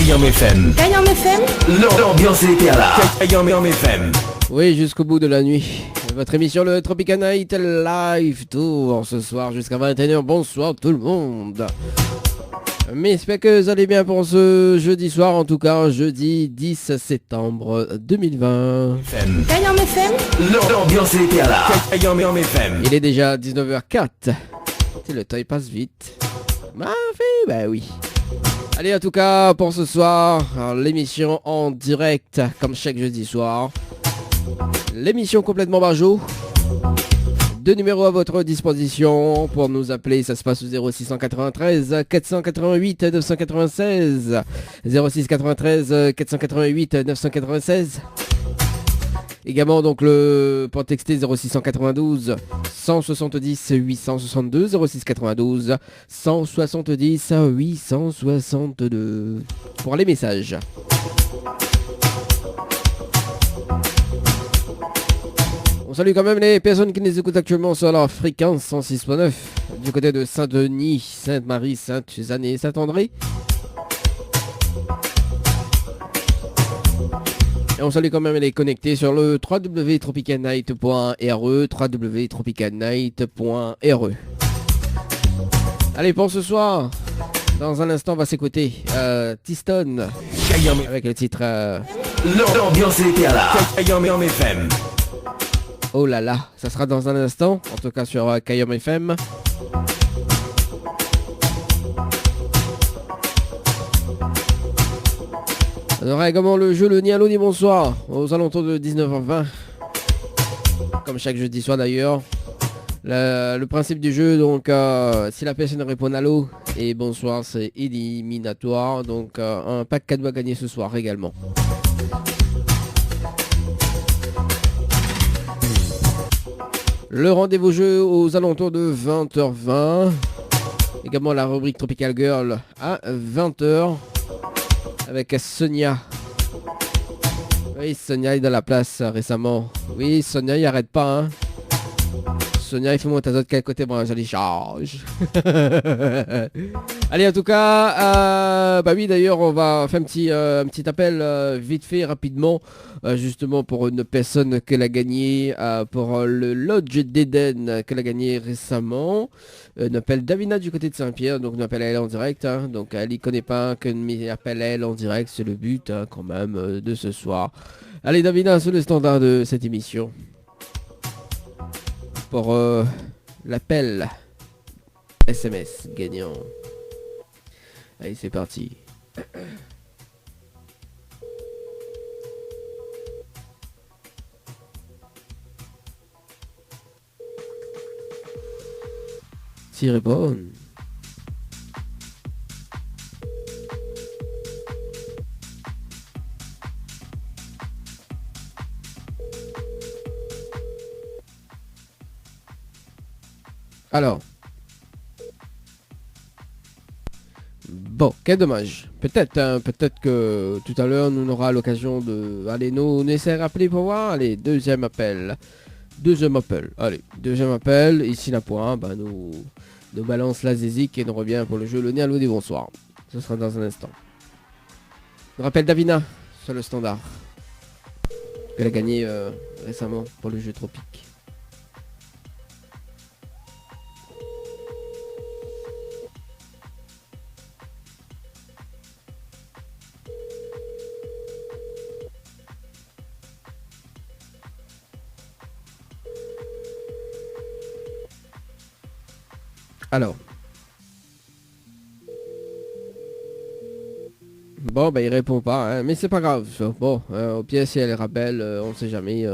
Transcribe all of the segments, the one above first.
Kayam FM. Kayam FM. L'ambiance était là. Kayam FM. Oui, jusqu'au bout de la nuit. Votre émission le Tropical Night Live Tour ce soir jusqu'à 21h. Bonsoir tout le monde. Mais j'espère que vous allez bien pour ce jeudi soir, en tout cas jeudi 10 septembre 2020. Kayam FM. L'ambiance était là. Kayam FM. Il est déjà 19h04. Le temps il passe vite. Bah oui. Allez, en tout cas pour ce soir, l'émission en direct comme chaque jeudi soir. L'émission complètement barjo. Deux numéros à votre disposition pour nous appeler, ça se passe au 0693 488 996 0693 488 996. Également donc pour texter 0692 170 862 0692 170 862 pour les messages. On salue quand même les personnes qui nous écoutent actuellement sur leur fréquence 106.9 du côté de Saint-Denis, Sainte-Marie, Sainte-Suzanne et Saint-André. Et on salue quand même les connectés sur le www.tropicalnight.re www.tropicalnight.re. Allez, pour ce soir, dans un instant, on va s'écouter Tiston avec le titre L'ambiance était là. Kayam FM. Oh là là, ça sera dans un instant, en tout cas sur Kayam FM. On aura également le jeu Le Nialo ni Bonsoir aux alentours de 19h20. Comme chaque jeudi soir d'ailleurs. Le principe du jeu, donc si la personne répond Nalo et Bonsoir, c'est éliminatoire. Donc un pack cadeau à gagner ce soir également. Le rendez-vous jeu aux alentours de 20h20. Également la rubrique Tropical Girl à 20h. Avec Sonia. Oui, Sonia est dans la place récemment. Oui, Sonia, il arrête pas, hein. Sonia, il fait monter ta de quel côté, bon, j'allais charge. Allez, en tout cas, bah oui, d'ailleurs, on va faire un petit appel vite fait, rapidement, justement pour une personne qu'elle a gagné pour le Lodge d'Eden qu'elle a gagné récemment. On appelle Davina du côté de Saint-Pierre, donc on appelle elle en direct, hein. Donc elle y connaît pas que nous appelle elle en direct, c'est le but, hein, quand même, de ce soir. Allez, Davina, sur le standard de cette émission. Pour l'appel SMS gagnant. Allez, c'est parti. S'il répond. Alors. Bon, quel dommage. Peut-être que tout à l'heure, nous aura l'occasion de... Allez, nous essaie de rappeler pour voir. Allez, deuxième appel. Allez, deuxième appel. Ici, la point, bah, nous balance la zézique et nous revient pour le jeu Le Nialo des Bonsoir. Ce sera dans un instant. Je rappelle Davina sur le standard. Elle a gagné récemment pour le jeu Tropique. Alors. Bon, bah il répond pas, hein, mais c'est pas grave. Bon, au pire, si elle rappelle, on sait jamais.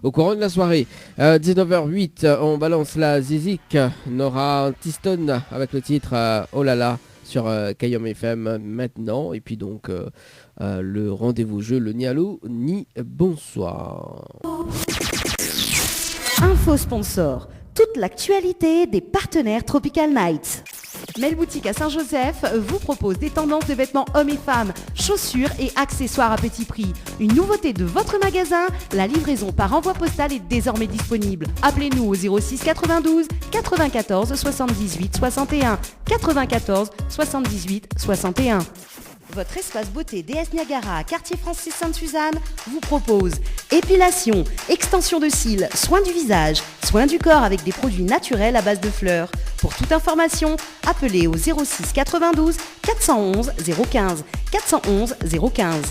Au courant de la soirée, 19h08, on balance la zizik. On aura Tiston avec le titre Oh là là sur Kayam FM maintenant. Et puis donc, le rendez-vous jeu, le Nialo ni Bonsoir. Info sponsor. Toute l'actualité des partenaires Tropical Night. Mel Boutique à Saint-Joseph vous propose des tendances de vêtements hommes et femmes, chaussures et accessoires à petit prix. Une nouveauté de votre magasin, la livraison par envoi postal est désormais disponible. Appelez-nous au 06 92 94 78 61 94 78 61. Votre espace beauté DS Niagara à Quartier Français Sainte-Suzanne vous propose épilation, extension de cils, soins du visage, soins du corps avec des produits naturels à base de fleurs. Pour toute information, appelez au 06 92 411 015 411 015.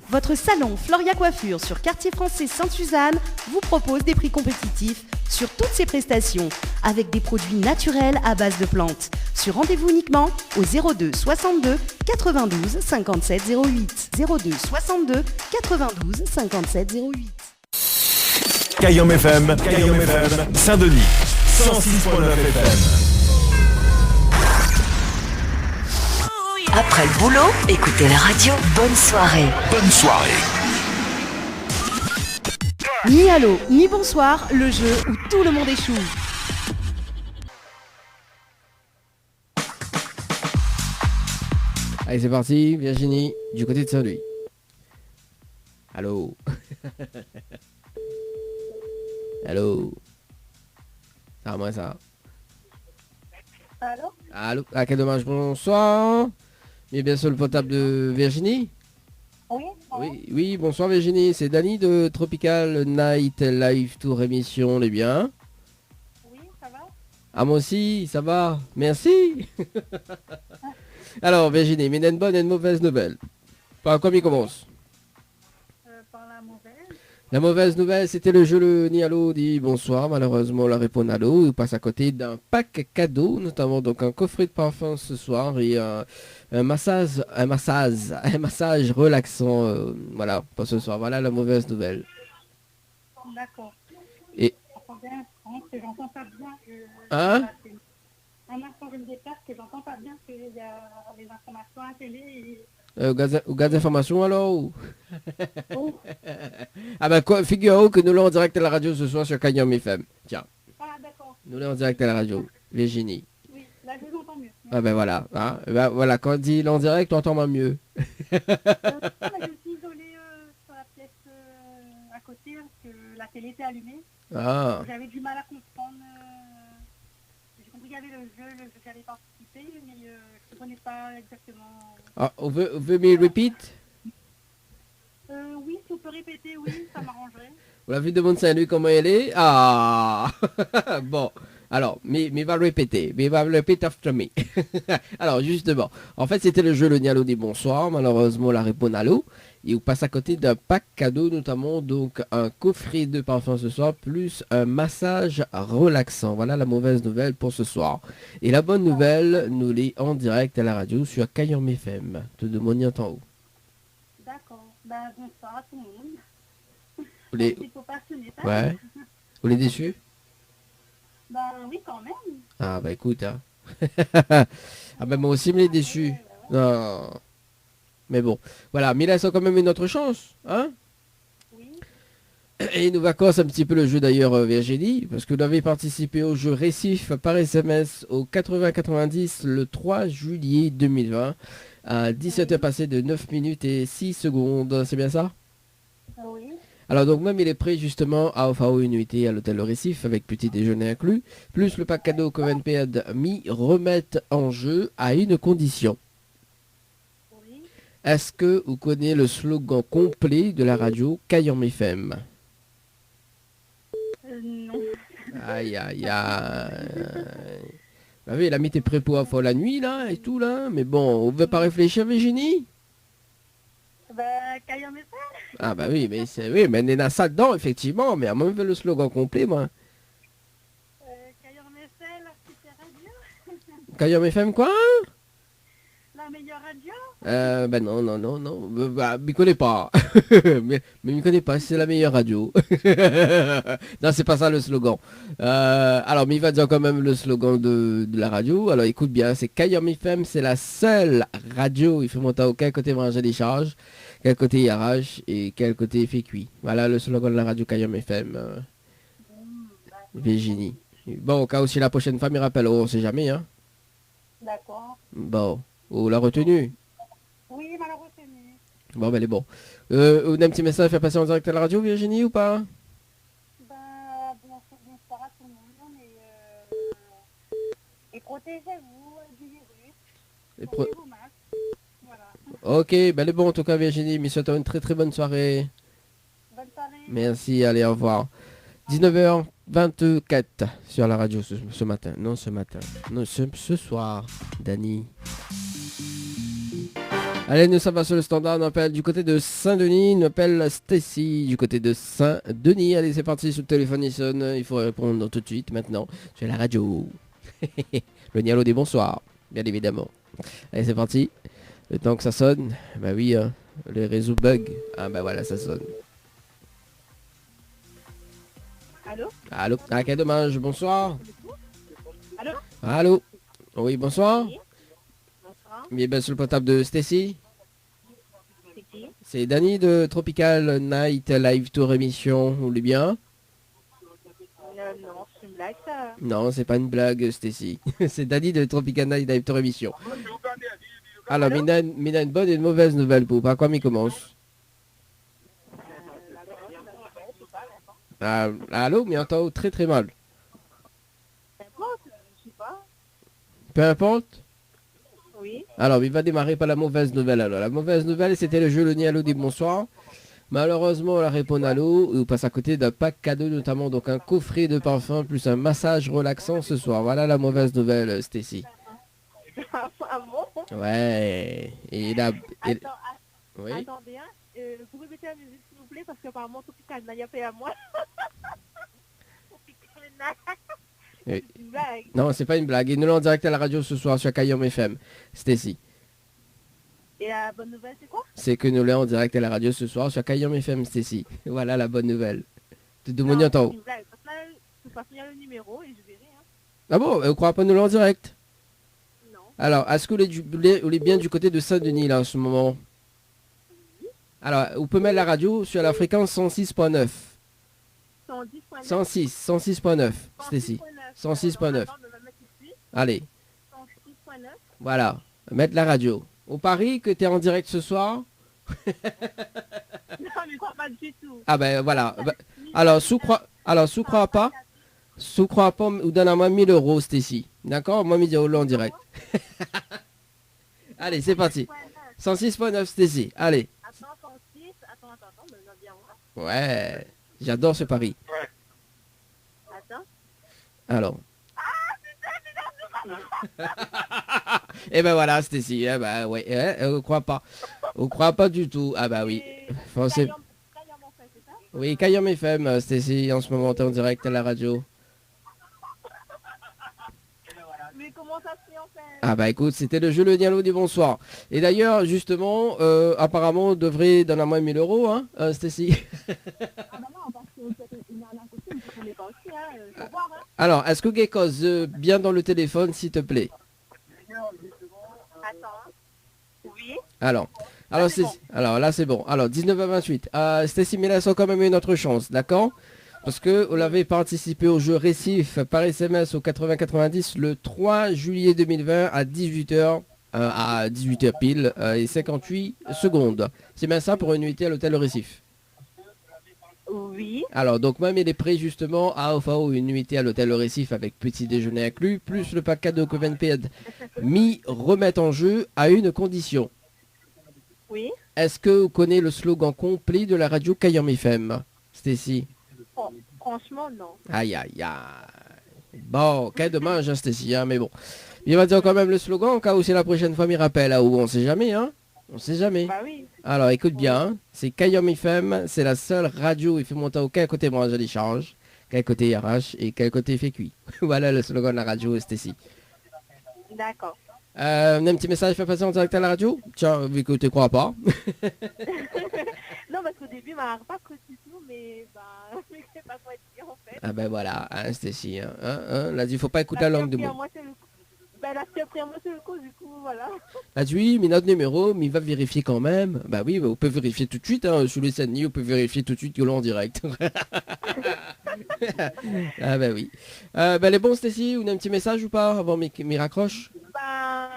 Votre salon Floria Coiffure sur Quartier Français Sainte-Suzanne vous propose des prix compétitifs sur toutes ses prestations avec des produits naturels à base de plantes. Sur rendez-vous uniquement au 02 62 92 57 08. 02 62 92 57 08. Cayenne FM, Saint-Denis, 106.9 FM. Après le boulot, écoutez la radio. Bonne soirée. Bonne soirée. Ni allô, ni bonsoir, le jeu où tout le monde échoue. Allez, c'est parti, Virginie, du côté de Saint-Louis. Allô. Allô. C'est à moi ça. Allô? Allô. Ah, quel dommage, bonsoir. Mais bien sûr le portable de Virginie. Oui, Oui, bonsoir Virginie, c'est Dany de Tropical Night Live Tour émission, les biens. oui, ça va? Ah moi aussi, ça va, merci. Alors Virginie, mais une bonne et une mauvaise nouvelle. Par quoi il commence? Par la mauvaise. La mauvaise nouvelle, c'était le jeu Le Nialo dit bonsoir. Malheureusement, la réponse Nalo, il passe à côté d'un pack cadeau, notamment donc un coffret de parfum ce soir et un massage relaxant. Voilà, pour ce soir. Voilà la mauvaise nouvelle. D'accord. Et Attendez un instant, que j'entends pas bien. Hein? Un instant, je me déplace, que j'entends pas bien, qu'il y a les informations à la télé. Et... au gaz d'information alors ou... Oh. Ah ben quoi, figure-vous que nous l'avons en direct à la radio ce soir sur Cayenne FM. Tiens, Ah, d'accord. nous l'avons en direct à la radio. Virginie. Oui, là, je vous entends mieux. Ah ben voilà. Hein? Ben, voilà, quand on dit en direct, on entend mieux. Non, mais je suis isolée sur la pièce à côté, parce que la télé était allumée. Ah. J'avais du mal à comprendre. J'ai compris qu'il y avait le jeu que j'avais participé, mais je ne connais pas exactement. Ah, on veut me repeat? Oui, si on peut répéter, oui, ça m'arrangerait. Vous l'avez demandé Saint-Louis comment elle est? Ah. Bon. Alors, mais va le répéter. Mais va le répéter after me. Alors, justement. En fait, c'était le jeu Le Nialo des bonsoirs. Malheureusement, la réponse Nalo. Et on passe à côté d'un pack cadeau, notamment donc un coffret de parfum ce soir, plus un massage relaxant. Voilà la mauvaise nouvelle pour ce soir. Et la bonne nouvelle, nous l'est en direct à la radio sur Cayenne FM. Tout de mon en haut. D'accord. Ben, bonsoir à tout le monde. Vous les... Il faut pas se mettre. Ouais. Vous les déçus? Ben oui, quand même. Ah bah écoute, hein. Ah bah moi aussi me l'ai déçu. Non. Mais bon, voilà, mais il laisse quand même une autre chance, hein. Oui. Et nous vacances un petit peu le jeu d'ailleurs Virginie, parce que vous avez participé au jeu Récif par SMS au 80-90 le 3 juillet 2020 à 17h passé de 9 minutes et 6 secondes, c'est bien ça? Oui. Alors donc même il est prêt justement à offrir une nuitée à l'hôtel Le Récif avec petit déjeuner inclus, plus le pack cadeau que VNPad mis remettent en jeu à une condition. Oui. Est-ce que vous connaissez le slogan complet de la radio Cayenne FM? Non. Aïe aïe aïe. Bah oui, il a mis tes prêts pour la nuit là et tout là, mais bon, on veut pas réfléchir Virginie? Ben, Cayenne FM. Ah bah oui, mais c'est oui, mais on est dans ça dedans effectivement, mais à moi je veux le slogan complet moi. Cayenne FM, la super radio. Cayenne FM quoi? La meilleure radio. Ben non. Bah, m'y connais pas. mais m'y connais pas, c'est la meilleure radio. Non, c'est pas ça le slogan. Alors, mais il va dire quand même le slogan de la radio. Alors, écoute bien, c'est Cayenne FM, c'est la seule radio. Il faut monter au quel côté brancher des charges, quel côté il arrache et quel côté il fait cuit. Voilà le slogan de la radio Cayenne FM. Virginie. Bon, au cas où si la prochaine fois, il rappelle, on sait jamais, hein. D'accord. Bon, on l'a retenu. Oui, malheureusement. Bon, ben, elle est bon. On a un petit message à faire passer en direct à la radio, Virginie, ou pas? Ben, bonsoir à tout le monde. Et protégez-vous du virus. Et Portez vos masques. Voilà. Ok, ben elle est bon en tout cas Virginie, mais souhaite une très très bonne soirée. Bonne soirée. Merci, allez, au revoir. 19h24 sur la radio ce matin. Non, ce matin. Non, ce soir, Dani. Allez, nous sommes sur le standard. On appelle du côté de Saint-Denis. On appelle Stacy du côté de Saint-Denis. Allez, c'est parti. Sur le téléphone, il sonne. Il faut répondre tout de suite maintenant sur la radio. Le Nialo des bonsoirs, bien évidemment. Allez, c'est parti. Le temps que ça sonne. Bah oui, hein, les réseaux bug. Ah bah voilà, ça sonne. Allô? Allô? Ah, quel dommage. Bonsoir. Allô? Allô? Oui, bonsoir. Oui. Bonsoir. Mais ben, sur le portable de Stacy. C'est qui? C'est Dani de Tropical Night Live Tour émission. Vous voulez bien? Non, c'est une blague ça. Non, c'est pas une blague, Stacy. C'est Dani de Tropical Night Live Tour émission. Alors, Mina, une bonne et une mauvaise nouvelle pour vous. Par quoi m'y commence? Ah, allô, mais entend très très mal. N'importe, je sais pas. Peu importe. Oui. Alors, il va démarrer par la mauvaise nouvelle. Alors, la mauvaise nouvelle, c'était le jeu Le Nialo dit bonsoir. Malheureusement, la réponse à l'eau, on passe à côté d'un pack cadeau, notamment donc un coffret de parfum plus un massage relaxant ce soir. Voilà la mauvaise nouvelle, Stacy. Ah bon? Ouais. Et là, Attends, oui. attendez, hein. Vous répétez la musique s'il vous plaît parce qu'apparemment Tropical Night a fait à moi. Tropical Night. Oui. C'est une blague. Non, c'est pas une blague. Et nous l'en direct à la radio ce soir sur Kayom FM. Stacy. Et la bonne nouvelle c'est quoi? C'est que nous l'avons en direct à la radio ce soir sur Kayom FM, Stacy. Voilà la bonne nouvelle. Tout le monde y Non, entend. c'est une blague. Parce que là, de toute façon, il y a le numéro et je verrai. Hein. Ah bon, vous croyez pas nous l'en en direct? Non. Alors, est-ce que vous êtes bien du côté de Saint-Denis là en ce moment? Alors, vous pouvez mettre la radio sur la fréquence 106.9. 110.9. 106.9, Stacy. 106.9. Attends, je vais mettre ici. Allez, 106.9. voilà. Mettre la radio. Au pari que tu es en direct ce soir? Non, mais quoi, pas du tout. Ah ben voilà. Bah, alors, sous-crois pas. Sous-crois pas ou donne-moi 1000 euros, Stacy. D'accord? Moi, me dire en direct. Allez, c'est parti. 106.9, Stacy. Allez. Attends, 106. Attends, ben, je viens voir. Ouais. J'adore ce pari. Attends. Alors. Et ben voilà, Stacy. Eh ben ouais. On croit pas. On croit pas du tout. Ah bah oui. Enfin, c'est... Kayam, en fait, c'est ça? Oui, Kayom FM, Stacy, en ce moment, t'es en direct à la radio. Mais comment ça se fait en fait? Ah bah écoute, c'était le jeu Le Nialo du bonsoir. Et d'ailleurs, justement, apparemment, on devrait donner à moins 1000 euros, hein, Stacy. Ah bah non, parce que peut-être une arnaque aussi, je ne connais pas aussi, hein. Faut voir, hein. Alors, est-ce que Gekos, bien dans le téléphone, s'il te plaît? Attends. Oui. Alors, c'est bon. alors là, c'est bon. Alors, 19h28. Stacy, mais là, c'est quand même une autre chance, d'accord? Parce que vous l'avez participé au jeu Récif par SMS au 80-90 le 3 juillet 2020 à 18h pile et 58 secondes. C'est bien ça pour une nuitée à l'hôtel Récif. Oui. Alors, donc même il est prêt justement à offrir une nuitée à l'hôtel Récif avec petit déjeuner inclus, plus le pack cadeau que Venped mis remettre en jeu à une condition. Oui. Est-ce que vous connaissez le slogan complet de la radio Kayom FM, Stacy? Oh, franchement, non. Aïe aïe aïe. Bon, quel dommage, hein, Stacy, hein, mais bon. Il va dire quand même le slogan, au cas où c'est la prochaine fois, il rappelle, là où on sait jamais, hein. On sait jamais. Bah oui. Alors, écoute bien, hein, c'est Kayom FM, c'est la seule radio, il fait monter au quel côté moi je l'échange, quel côté RH et quel côté fait cuit. Voilà le slogan de la radio, Stacy. D'accord. Un petit message fait passer en direct à la radio? Tiens, vu que tu ne crois pas. Non, parce qu'au début, il m'a pas cru du tout, mais bah, je sais pas quoi dire en fait. Ah ben voilà, hein, Stacy, hein, là, il faut pas écouter la langue de moi. Bah, la surprise, moi, c'est le coup, du coup, voilà. Là, oui, mais notre numéro, mais il va vérifier quand même. Bah oui, bah, on peut vérifier tout de suite, hein, sur les scènes, on peut vérifier tout de suite que l'on en direct. Ah bah oui. Bah les bons, Stacy, on a un petit message ou pas avant mes raccroche? Bah,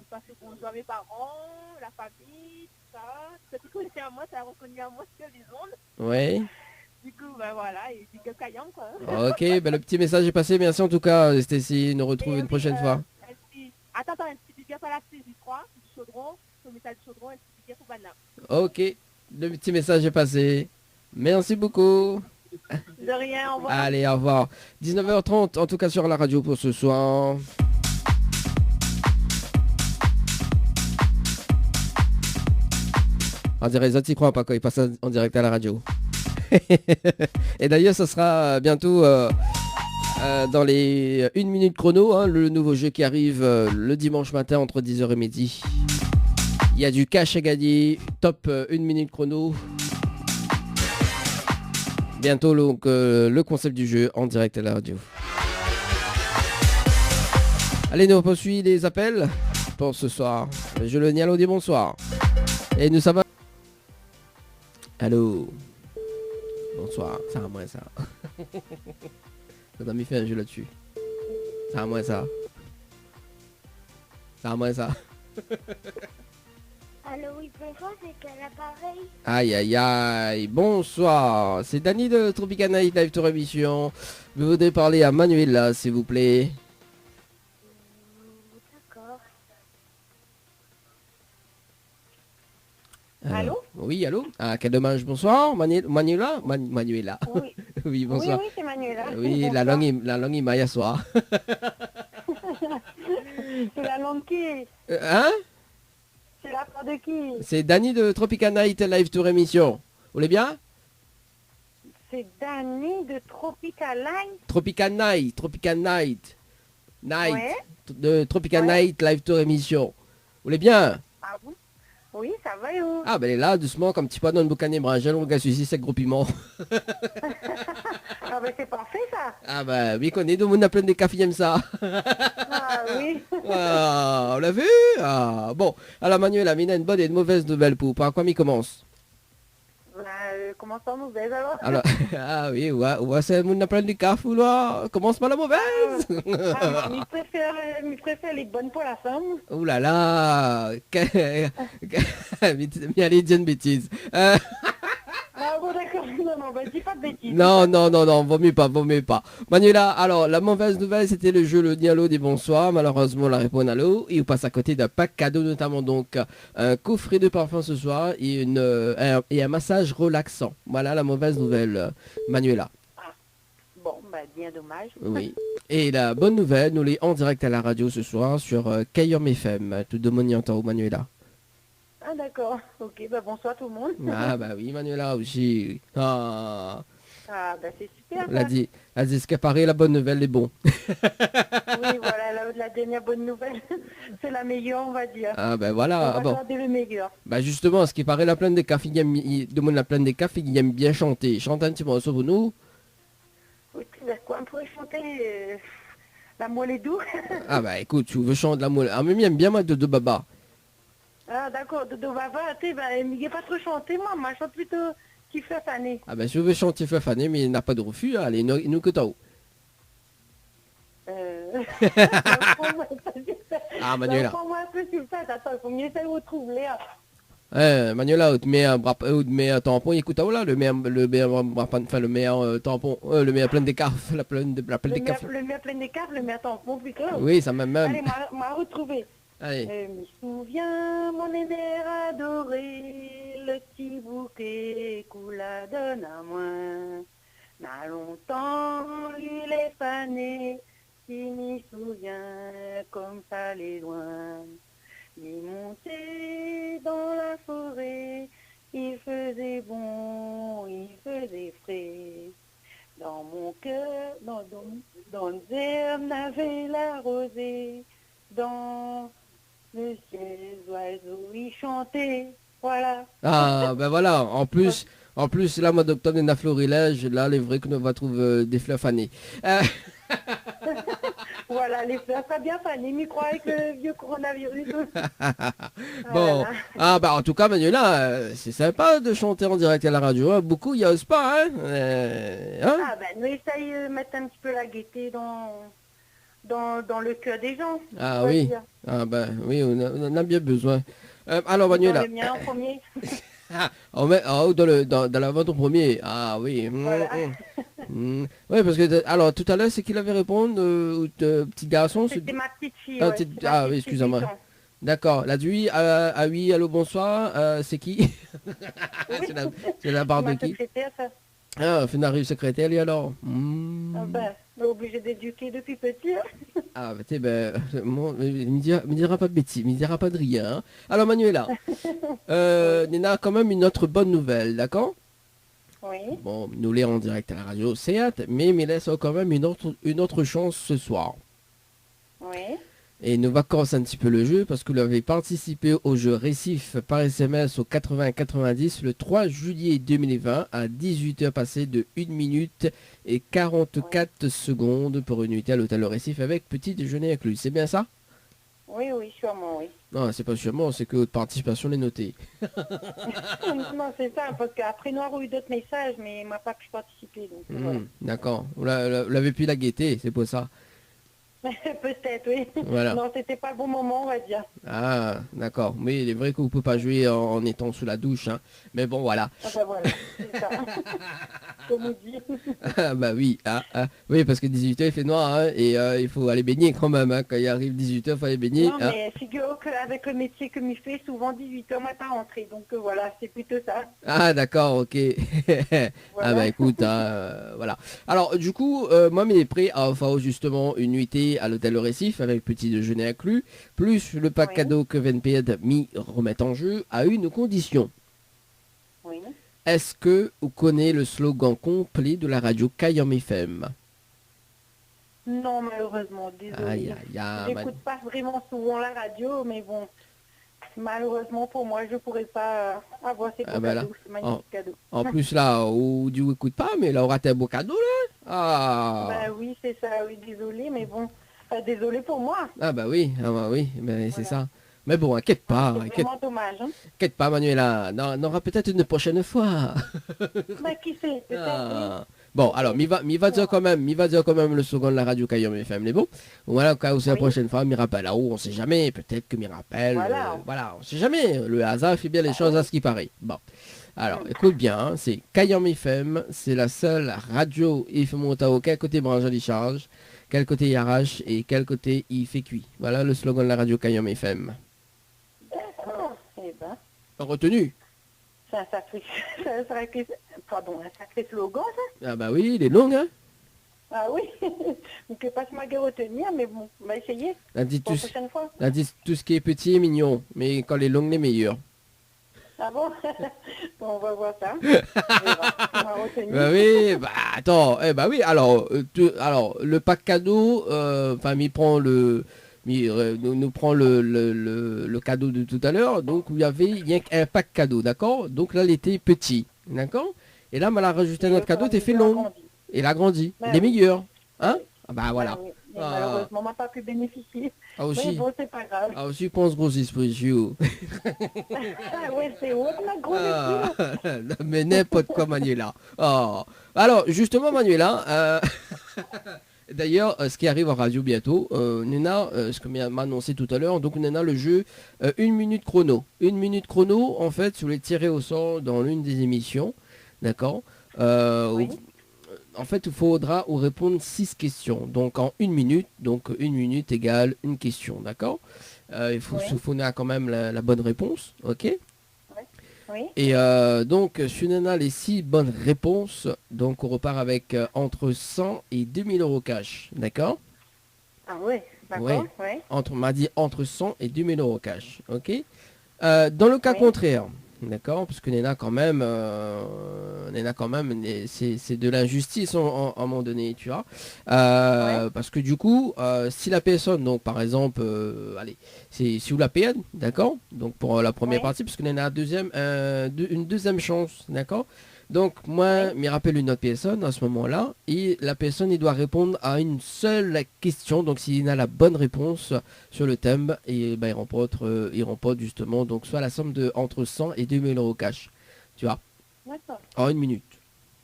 parce qu'on voit mes parents, la famille, tout ça. Ce qui connaît à moi, ça a reconnu à moi que les ondes. Ouais. Du coup, bah voilà, et puis que Kayam, quoi. Ok, bah le petit message est passé. Merci en tout cas, Stacy. Nous retrouve une prochaine fois. Attends, un petit big up à la saisie 3. chaudron, le métal chaudron, et le dire pour Bana. Ok, le petit message est passé. Merci beaucoup. De rien, au revoir. Allez, au revoir. 19h30, en tout cas sur la radio pour ce soir. On dirait les autres y croient pas quand ils passent en direct à la radio. Et d'ailleurs, ce sera bientôt dans les 1 minute chrono, hein, le nouveau jeu qui arrive le dimanche matin entre 10h et midi. Il y a du cash à gagner, top 1 minute chrono. Bientôt donc, le concept du jeu en direct à la radio. Allez, nous poursuivons les appels pour ce soir. Je le Nialo dit bonsoir. Et nous sommes... Allô. Bonsoir, c'est à moi ça. On a mis fait un jeu là-dessus. C'est à moi ça. C'est à moi ça. Allô, oui, bonsoir, c'est quel appareil? Aïe aïe aïe, bonsoir. C'est Dany de Tropical Night Live Tour Émission. Je voudrais parler à Manuela, s'il vous plaît. D'accord. Allô? Oui, allô. Ah, quel dommage, bonsoir. Manuela Manuela. Oui, Oui, bonsoir. oui, c'est Manuela. Oui, la langue est maille soir. C'est la langue qui? Hein? C'est la part de qui? C'est Dany de Tropical Night Live Tour Émission. Vous voulez bien? C'est Dany de Tropical Line. Tropical Night. Night. Ouais. De Tropical Ouais. Night Live Tour Émission. Vous voulez bien? Ah bon? Oui, ça va et où? Ah ben elle est là, doucement, comme petit poids dans le boucan des brangels, on regarde celui-ci, c'est le gros piment. Ah ben c'est parfait ça. Ah ben oui, qu'on est, tout le monde a plein de cafés, aime ça. Ah oui. Ah, on l'a vu? Ah, bon, alors Manuel a mis une bonne et une mauvaise nouvelle pour par quoi il commence? Bah, comment ça mauvaise alors? Alors, ah oui, ouais, c'est le monde a plein de cafés, là. Commence par la mauvaise. Ah, je préfère les bonnes pour la somme. Ouh là là, mais allez, dis une bêtise. Ah bon d'accord, non, bah dis pas de bêtises. Non, vaut mieux pas. Manuela, alors la mauvaise nouvelle c'était le jeu le Nialo des bonsoirs. Malheureusement la réponse à l'eau. Il passe à côté d'un pack cadeau, notamment donc un coffret de parfum ce soir et, un massage relaxant. Voilà la mauvaise nouvelle, Manuela. Bon, bah bien dommage. Oui. Et la bonne nouvelle, nous l'est en direct à la radio ce soir sur Kayom FM. Tout de mon entend Manuela. Ah d'accord, ok, bah bonsoir tout le monde. Ah bah oui, Manuela aussi. Ah, Ah bah c'est super. elle a ça. dit ce qui apparaît, la bonne nouvelle est bon. Oui, voilà, la dernière bonne nouvelle, c'est la meilleure, on va dire. Ah ben On voilà, va ah bon. garder le meilleur. Bah justement, ce qui paraît la plaine des cafés, il demande la plaine des cafés, il aime bien chanter. Chante un petit morceau pour nous. Oui, bah, quoi, on pourrait chanter La moelle est doux. Ah bah écoute, tu veux chanter la moelle. Ah mais il aime bien moi de Baba. Ah d'accord, Dodo Baba, tu sais, bah, il n'est pas trop chanté, moi je chante plutôt qui fait année. Ah bah si tu veux chanter Fafané, mais il n'a pas de refus, hein. Allez, nous que t'as. Ah Manuela. Prends-moi un peu sur le fait, attends, il faut mieux essayer de retrouver là. Manuela, tu mets un tampon, écoute, oh là, le meilleur tampon, le meilleur plein des cafés, la pleine des cafés. Le mien plein des cartes, le mien tampon plutôt. Oui, ça m'a même. Allez, m'a retrouvé. Allez. Je me souviens, mon aîné adoré, le petit bouquet qu'on la donne à moi. N'a longtemps, il est fané, il m'y souvient comme ça les loin. Il montait dans la forêt, il faisait bon, il faisait frais. Dans mon cœur, dans le herbe n'avait la rosée, dans le ciel, oiseaux, il chantait, voilà. Ah ben voilà, en plus là, mois d'octobre, il y a un florilège, là, les vrais qu'on va trouver des fleurs fanées. Voilà, les fleurs, ça bien fané, mais croyez que le vieux coronavirus. Bon, Voilà. ah bah en tout cas Manuela, c'est sympa de chanter en direct à la radio, hein. Beaucoup y osent pas, hein, hein. Ah ben, nous essayons de mettre un petit peu la gaieté dans le cœur des gens. Ah on va oui, dire. ah bah oui, on en a bien besoin. Alors Dans Manuela, le mien en premier. dans la vente en premier, ah oui. Voilà. Oui, parce que alors tout à l'heure c'est qu'il avait répondu, petit garçon. C'était ma petite fille. Ah, ouais, petite- ma ah, petite oui, fille, excusez-moi. 8 ans. D'accord. La oui, oui, allô, bonsoir. C'est qui? C'est la part de Ma qui? secrétaire, ça. Ah, Fénarius secrétaire, lui alors. Ah ben, on est obligé d'éduquer depuis petit. Hein. Ah, bah, il me dira pas de bêtises, il me dira pas de rien. Hein. Alors, Manuela, Nina a quand même une autre bonne nouvelle, d'accord? Oui. Bon, nous l'est en direct à la radio, certes, mais il me laisse quand même une autre chance ce soir. Oui. Et nous va commencer un petit peu le jeu parce que vous avez participé au jeu Récif par SMS au 80-90 le 3 juillet 2020 à 18h passées de 1 minute et 44 secondes pour une nuitée à l'hôtel Le Récif avec petit déjeuner inclus. C'est bien ça? Oui, sûrement, oui. Non, c'est pas sûrement, c'est que votre participation est notée. Non, c'est ça, parce qu'après Noir a eu d'autres messages, mais il m'a pas pu participer. Donc, voilà. D'accord, vous l'avez pu la guetter, c'est pour ça. Peut-être, oui. Voilà. Non, c'était pas le bon moment, on va dire. Ah, d'accord. Mais il est vrai que vous ne pouvez pas jouer en étant sous la douche. Hein. Mais bon, voilà. Ah ben voilà, c'est ça. Comme on dit. Ah, bah oui. Oui, parce que 18h, il fait noir. Hein, et il faut aller baigner quand même. Hein. Quand il arrive 18h, il faut aller baigner. Non, mais figure qu'avec le métier que m'y fait, souvent 18h, moi pas rentré. Donc voilà, c'est plutôt ça. Ah, d'accord, ok. Voilà. Ah, bah écoute, voilà. Alors, du coup, moi, il est prêt à offrir justement une nuitée à l'hôtel Le Récif avec petit déjeuner inclus, plus le pack cadeau que VNPD m'y remet en jeu à une condition. Oui. Est-ce que vous connaissez le slogan complet de la radio Kayam FM? Non, malheureusement, désolé. J'écoute pas vraiment souvent la radio, mais bon, malheureusement pour moi, je pourrais pas avoir ces beaux cadeaux, ces magnifiques cadeaux. En plus là, où Dieu écoute pas, mais là, aura un beau cadeau là. Ah. Bah oui, c'est ça, oui, désolé, mais bon, désolé pour moi. Ah bah oui, mais c'est ça. Mais bon, inquiète pas. C'est vraiment dommage. Hein. Inquiète pas, Manuela, on aura peut-être une prochaine fois. Bah qui sait, peut-être. Oui. Bon, alors, m'y va dire quand même le slogan de la radio Kayam FM, les bon. Voilà, quand c'est la prochaine fois, m'y rappelle là-haut, on sait jamais, peut-être que m'y rappelle. Voilà, on sait jamais. Le hasard fait bien les choses à ce qui paraît. Bon. Alors, écoute bien, hein, c'est Kayam FM, c'est la seule radio il fait monter au quel côté branche à charge, quel côté il arrache et quel côté il fait cuit. Voilà le slogan de la radio Kayam FM. D'accord, eh ben. Retenu. C'est un sacré slogan, ça. Ah bah oui, il est long, hein. Ah oui, donc pas ce mague retenir, mais bon, on va essayer. La dit pour la prochaine fois. La dit tout ce qui est petit est mignon, mais quand les longues, les meilleurs. Ah bon, bon, on va voir ça. On va retenir. Bah oui, bah attends, bah oui, alors, le pack cadeau, il prend nous prend le cadeau de tout à l'heure, donc il y avait un pack cadeau, d'accord? Donc là, il était petit, d'accord? Et là, on a rajouté notre cadeau, t'es fait long. Et il a grandi, il est meilleur, hein? Ah bah voilà. Oui. Malheureusement, on n'a pas pu bénéficier. Ah aussi. Mais bon, c'est pas grave. Ah aussi, pense gros esprits, Ah ouais, c'est haut, on a gros esprits. Mais n'importe quoi, Manuela. Oh. Alors, justement, Manuela, d'ailleurs, ce qui arrive en radio bientôt, Nena, ce que m'a annoncé tout à l'heure, donc Nena, le jeu 1 minute chrono. 1 minute chrono, en fait, si vous voulez tirer au sort dans l'une des émissions, d'accord Oui. En fait, il faudra vous répondre 6 questions. Donc, en 1 minute, donc 1 minute égale une question, d'accord il faut souffler quand même la bonne réponse, ok? Oui. Et donc, si on a les 6 bonnes réponses, donc on repart avec entre 100 et 2000 euros cash, d'accord? Ah ouais, d'accord, ouais. On m'a dit entre 100 et 2000 euros cash, ok? Dans le cas contraire, d'accord? Parce que Nena quand même, c'est de l'injustice à un moment donné, tu vois. Parce que du coup, si la personne, donc par exemple, allez, c'est si vous la payez, d'accord? Donc pour la première partie, parce que Nena a une deuxième chance, d'accord? Donc moi, me rappelle une autre personne à ce moment-là, et la personne, il doit répondre à une seule question. Donc s'il a la bonne réponse sur le thème, et ben, il remporte justement donc soit la somme de entre 100 et 2000 euros cash, tu vois, en 1 minute.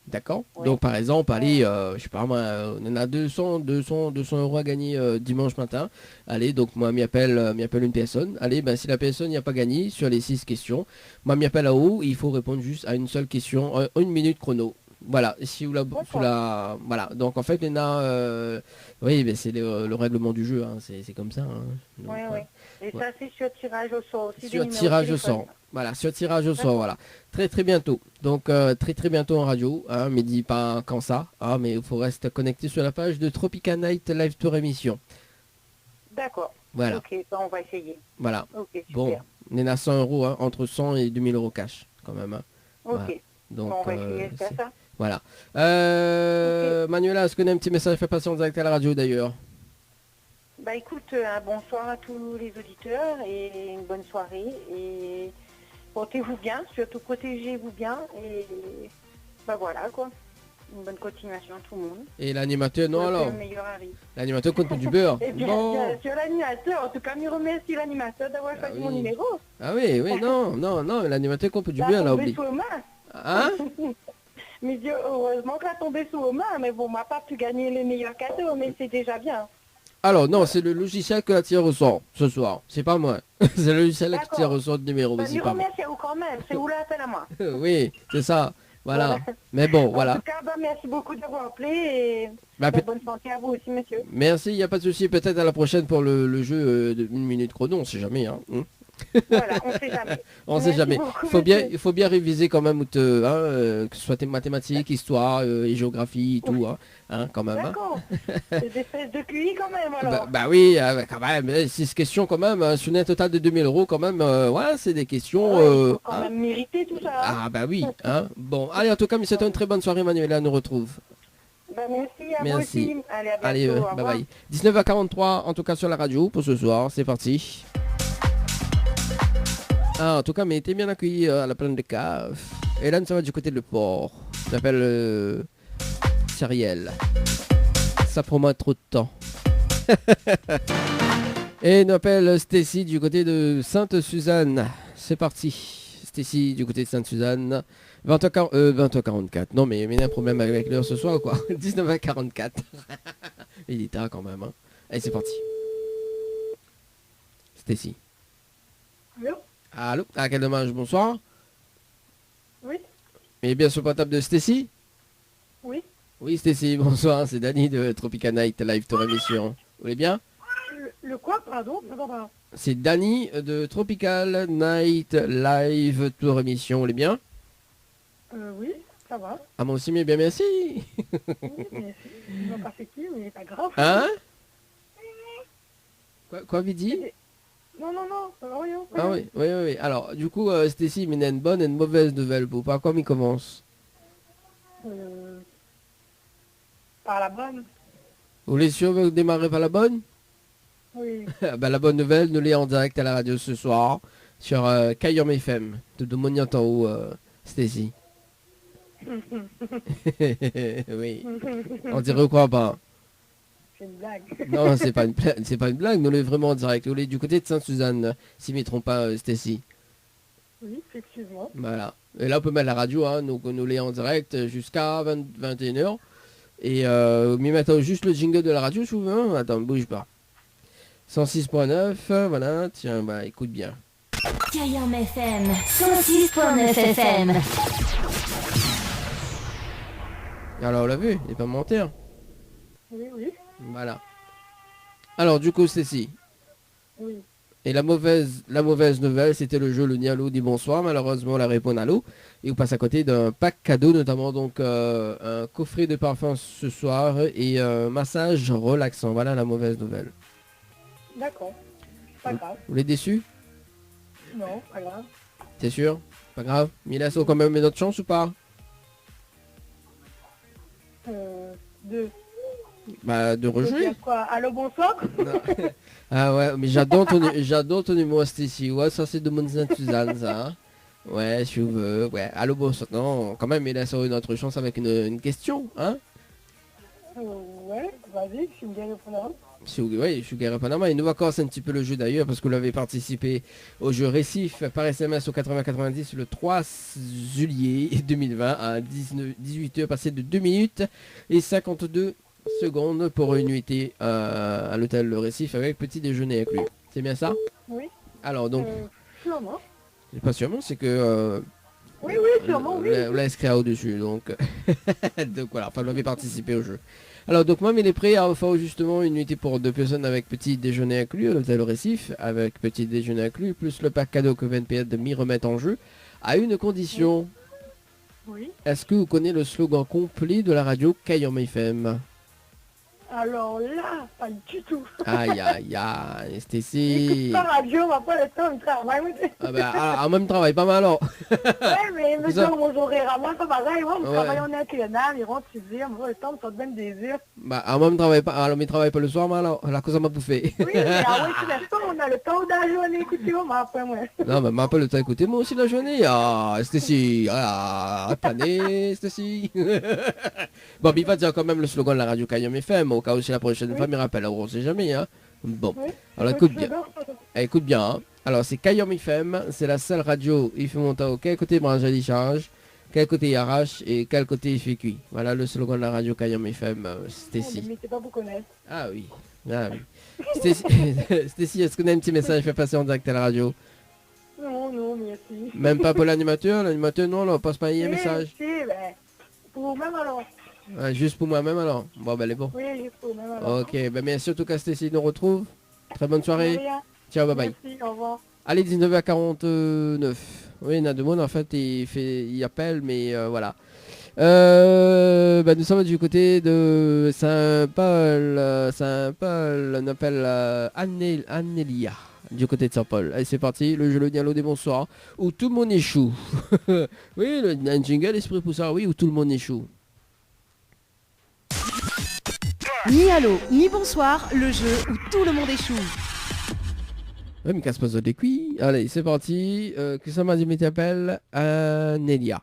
D'accord. Donc par exemple, allez, je sais pas moi, on en a 200 euros à gagner dimanche matin. Allez, donc moi m'y appelle une personne. Allez, ben si la personne n'y a pas gagné sur les 6 questions, moi m'y appelle là-haut, il faut répondre juste à une seule question, 1 minute chrono. Voilà, si vous voilà. Donc en fait, oui, ben, c'est le règlement du jeu, hein. C'est comme ça. Hein. Donc, Et ça, c'est sur tirage au sort aussi. des Sur numéros de tirage au téléphone. sort. Voilà, sur tirage au sort, voilà. Très bientôt. Donc très bientôt en radio, hein, mais dis pas quand ça, hein, mais il faut rester connecté sur la page de Tropical Night Live Tour émission. D'accord. Voilà, Ok, bah, on va essayer. voilà. Ok, super. Bon, on est à 100 euros, hein, entre 100 et 2000 euros cash, quand même. Hein. Ok. Voilà. Donc, Bon, on va essayer de faire ça. voilà. Manuela, est-ce qu'on a un petit message fait passer en direct à la radio d'ailleurs? Bah écoute, un bonsoir à tous les auditeurs et une bonne soirée. Et portez-vous bien, surtout protégez-vous bien. Et bah voilà quoi. Une bonne continuation à tout le monde. Et l'animateur, non Que alors le meilleur arrive. L'animateur compte pour du beurre. Et bien, Bon. bien sûr, l'animateur. En tout cas, je remercie l'animateur d'avoir Ah choisi mon oui. numéro. Ah oui, non, l'animateur compte pour du Ça a beurre, là, tombé oublie. sous aux mains. Hein? Mais Dieu, heureusement que ça a tombé sous aux mains. Mais bon, on m'a pas pu gagner les meilleurs cadeaux, mais c'est déjà bien. Alors non, c'est le logiciel que la tire au sort ce soir. C'est pas moi. C'est le logiciel qui D'accord. tire au sort de numéro, mais Bah, c'est je pas moi. remercie quand même. C'est où l'appel à moi. Oui, c'est ça. Voilà. Mais bon, En voilà. tout cas, bah, merci beaucoup d'avoir appelé et Bah, bonne santé à vous aussi, monsieur. merci, il n'y a pas de souci. Peut-être à la prochaine pour le jeu de 1 minute chrono, on sait jamais. Hein. Voilà, on sait jamais. On sait Merci jamais. beaucoup, Il monsieur. faut bien réviser quand même, que ce soit tes mathématiques, histoire et géographie et tout. Hein, quand même. Hein. D'accord. C'est des espèces de QI quand même, alors. Bah oui, quand même. 6 questions quand même. Sur un total de 2000 euros quand même. Voilà, c'est des questions. Ouais, il faut quand hein. même mériter tout ça. Hein. Ah bah oui. Hein. Bon, allez, en tout cas, mais c'était une très bonne soirée, Manuela. On nous retrouve. Bah, merci à Merci. vous aussi. Allez, à bientôt. Allez, au bye revoir. bye. 19h43, en tout cas sur la radio pour ce soir. C'est parti. Ah, en tout cas, mais été bien accueilli à la plaine de Cave. Et là, nous sommes du côté de le port. Ça s'appelle Cyrielle. Ça promet trop de temps. Et nous appelle Stacy du côté de Sainte-Suzanne. C'est parti. Stacy du côté de Sainte-Suzanne. 20h44. Non, mais il y a un problème avec l'heure ce soir ou quoi? 19h44. Il est tard quand même. Hein. Allez, c'est parti. Stacy. Allô? Allô? Ah, quel dommage. Bonsoir. Oui, Mais bien sur le portable de Stacy? oui. Oui, Stacy, bonsoir. C'est Danny de Tropical Night Live Tour émission. Vous allez bien? Le quoi, pardon? Pardon. C'est Danny de Tropical Night Live Tour émission. Vous allez bien? Oui, ça va. Ah, moi aussi, mais bien, merci. Oui, mais c'est pas effectif, mais pas grave. Hein? Quoi, Vidi? Non, ça va rien. Ah oui, oui. Alors, du coup, Stacy, il y a une bonne et une mauvaise nouvelle. Pour par quoi il commence? Par la bonne. Vous voulez sûr démarrer par la bonne? Oui. Bah, la bonne nouvelle, nous l'est en direct à la radio ce soir sur Kayom FM de Moniant en haut, Stacy. Oui. On dirait quoi pas? C'est une blague. Non, c'est pas une blague, nous l'est vraiment en direct. Nous l'est du côté de Sainte-Suzanne, si je ne me trompe pas, Stacy. Oui, effectivement. Voilà. Et là, on peut mettre la radio, hein, donc nous l'est en direct jusqu'à 21h. Et mais maintenant juste le jingle de la radio, je trouve. Hein. Attends, bouge pas. 106.9, voilà, tiens, bah écoute bien. Kayam FM, 106.9 FM. Alors on l'a vu, il n'est pas mentir. Oui. Voilà. Alors du coup, Stacy. Oui. Et la mauvaise nouvelle, c'était le jeu Le Nialo dit bonsoir. Malheureusement, la réponse à l'eau. Et on passe à côté d'un pack cadeau, notamment donc un coffret de parfum ce soir et un massage relaxant. Voilà la mauvaise nouvelle. D'accord. Pas grave. Vous l'êtes déçu? Non, pas grave. T'es sûr? Pas grave. Mais il a quand même une autre chance ou pas? Deux. Bah de rejouer. Dire quoi? Allô, bonsoir? Non. Ah ouais, mais j'adore ton humour, Stacy. Ouais, ça c'est de mon Sainte-Suzanne, ça. Hein. Ouais, si vous veux. Ouais, allô, bonsoir. Non, quand même, il a une autre chance avec une question, hein? Ouais, vas-y, je suis bien répondant. Oui, je suis Gary Panama. Il nous va casser un petit peu le jeu d'ailleurs parce que vous l'avez participé au jeu Récif par SMS au 8090 le 3 juillet 2020 à 18h passé de 2 minutes et 52 secondes pour une nuitée à l'hôtel Le Récif avec petit déjeuner inclus. C'est bien ça? Oui. Alors donc, Sûrement. pas sûrement, c'est que Oui, sûrement, oui. la SCA au-dessus, donc donc voilà, enfin vous avez participé au jeu. Alors donc Mam il est prêt à offrir justement une nuitée pour 2 personnes avec petit déjeuner inclus à l'hôtel Récif, avec petit déjeuner inclus, plus le pack cadeau que VNPS de m'y remettre en jeu, à une condition. Oui. Est-ce que vous connaissez le slogan complet de la radio Kayom FM? Alors là, pas du tout. Aïe aïe aïe, J'écoute Stécie. pas radio, on va pas le temps de travail. Ah bah, en même travail, pas mal alors. Ouais, mais C'est ça. mettons mon horaire à moi, c'est pareil. Moi, on Ouais. travaille en internat, ils rentrent 6 heures, moi, le temps, ça te donne des heures. Bah, en même travail pas, alors mais travaille pas le soir, mais alors, la cause ça m'a bouffé. Oui, mais ah ouais, tout l'instant, on a le temps de la journée, écoutez, on m'a après, moi. Non, mais m'a pas le temps d'écouter, moi aussi la journée. Ah, Stécie, ah, plané, Stécie. Bon, mais il va dire quand même le slogan de la radio Kayom FM, au cas où c'est la prochaine fois, mais rappelle, on sait jamais, hein. Bon, Oui. alors écoute bien. Écoute bien, hein. Alors c'est Kayom FM, c'est la seule radio, il fait monter au quel côté branche à décharge, quel côté il arrache et quel côté il fait cuit. Voilà le slogan de la radio Kayom FM, Stécie. Mais c'est pas pour connaître. Ah oui, ah oui. Stécie, Stécie, est-ce qu'on a un petit message fait passer en direct à la radio? Non, non, merci. Même pas pour l'animateur non, on passe pas un Si, message. Si, ben, pour vous-même alors. Ouais, juste pour moi-même alors. Bon, ben elle est bon. Oui, juste pour vous-même alors. Ok, ben merci en tout cas Stécie, nous retrouve. Très bonne soirée. Rien. Ciao, bye bye. Merci, au revoir. Allez, 19h49. Oui, il y en a deux monde en fait, il appelle, mais voilà. Nous sommes du côté de Saint-Paul. Saint-Paul, on appelle Annelia, du côté de Saint-Paul. Allez, c'est parti, le jeu le dialogue des bonsoirs, où tout le monde échoue. Oui, un jingle esprit pour ça, oui, où tout le monde échoue. Ni allô, ni bonsoir, le jeu où tout le monde échoue. Ouais, mais casse pas des cuits. Allez, c'est parti. Que ça m'a dit, mais t'appelles Nelia.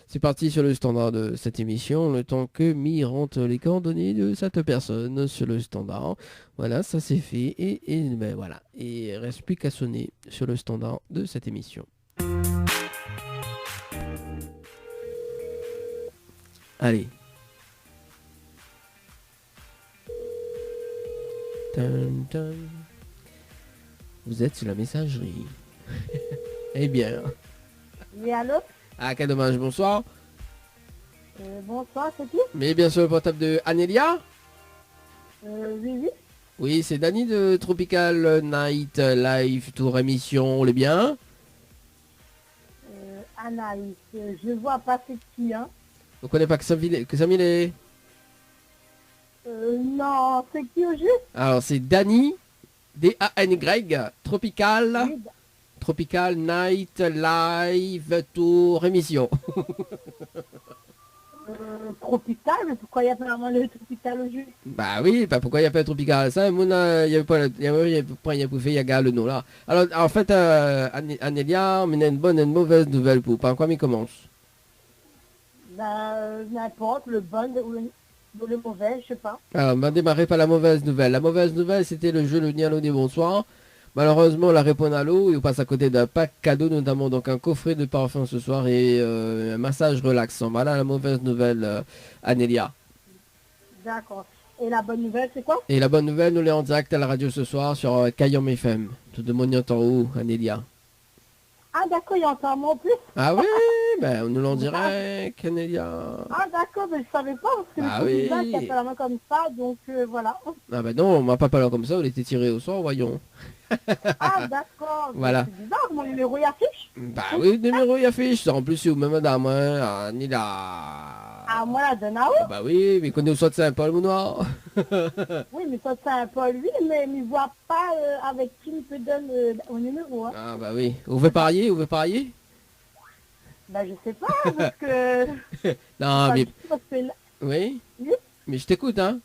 C'est parti sur le standard de cette émission, le temps que Mi rentre les coordonnées de cette personne sur le standard. Voilà, ça c'est fait. Et ben voilà. Et il reste plus qu'à sonner sur le standard de cette émission. Allez. Dun, dun. Vous êtes sur la messagerie. Eh bien. Oui, allô? Ah, quel dommage, bonsoir. Bonsoir, c'est qui? Mais bien sûr, le portable de Anelia. Oui, oui. Oui, c'est Dani de Tropical Night Live Tour émission, les bien. Anaïs, je vois pas c'est qui, hein? Vous connaissez pas que ça est. Non, c'est qui au juste? Alors, c'est Dani, D-A-N-Y, Tropical, Oui, Tropical Night Live Tour émission. Tropical, mais pourquoi il y a pas vraiment le Tropical au juste? Bah oui, bah pourquoi il n'y a pas de Tropical? Ça, il n'y avait pas, il y avait pas le nom là. Alors, en fait, Anelia, on a une bonne et une mauvaise nouvelle pour. Par quoi il commence? N'importe, le bon ou le mauvais, je sais pas. Alors, on va démarrer par la mauvaise nouvelle. La mauvaise nouvelle, c'était le jeu Le Nialo des Bonsoirs. Malheureusement, on la répond à l'eau et on passe à côté d'un pack cadeau, notamment donc un coffret de parfum ce soir et un massage relaxant. Voilà la mauvaise nouvelle, Anelia. D'accord. Et la bonne nouvelle, c'est quoi? Et la bonne nouvelle, nous l'est en direct à la radio ce soir sur Kayom FM. Tout de mon en haut, Anelia. Ah, d'accord, il y a encore moi en plus. Ah oui, ben nous l'en dirait, Anelia. Ah, d'accord, mais je savais pas, parce que Ah le oui. Tropical, qui a fait la main comme ça, donc voilà. Ah ben non, on m'a pas parlé comme ça, on était tiré au sort, voyons. Ah, d'accord. Voilà. C'est bizarre, mon numéro y affiche. Bah oui, le numéro il affiche, en plus c'est au même madame, hein, Anelia. Ah, moi, la donne à où? Bah oui, mais qu'on est au soit de Saint-Paul, mon noir. Oui, mais ça, c'est un peu lui, mais il ne voit pas avec qui il peut donner au numéro. Hein. Ah bah oui. Vous pouvez parier, vous pouvez parier? Ben, je sais pas, parce que... Non, mais... Parce que là- Oui. Oui. Mais je t'écoute, hein.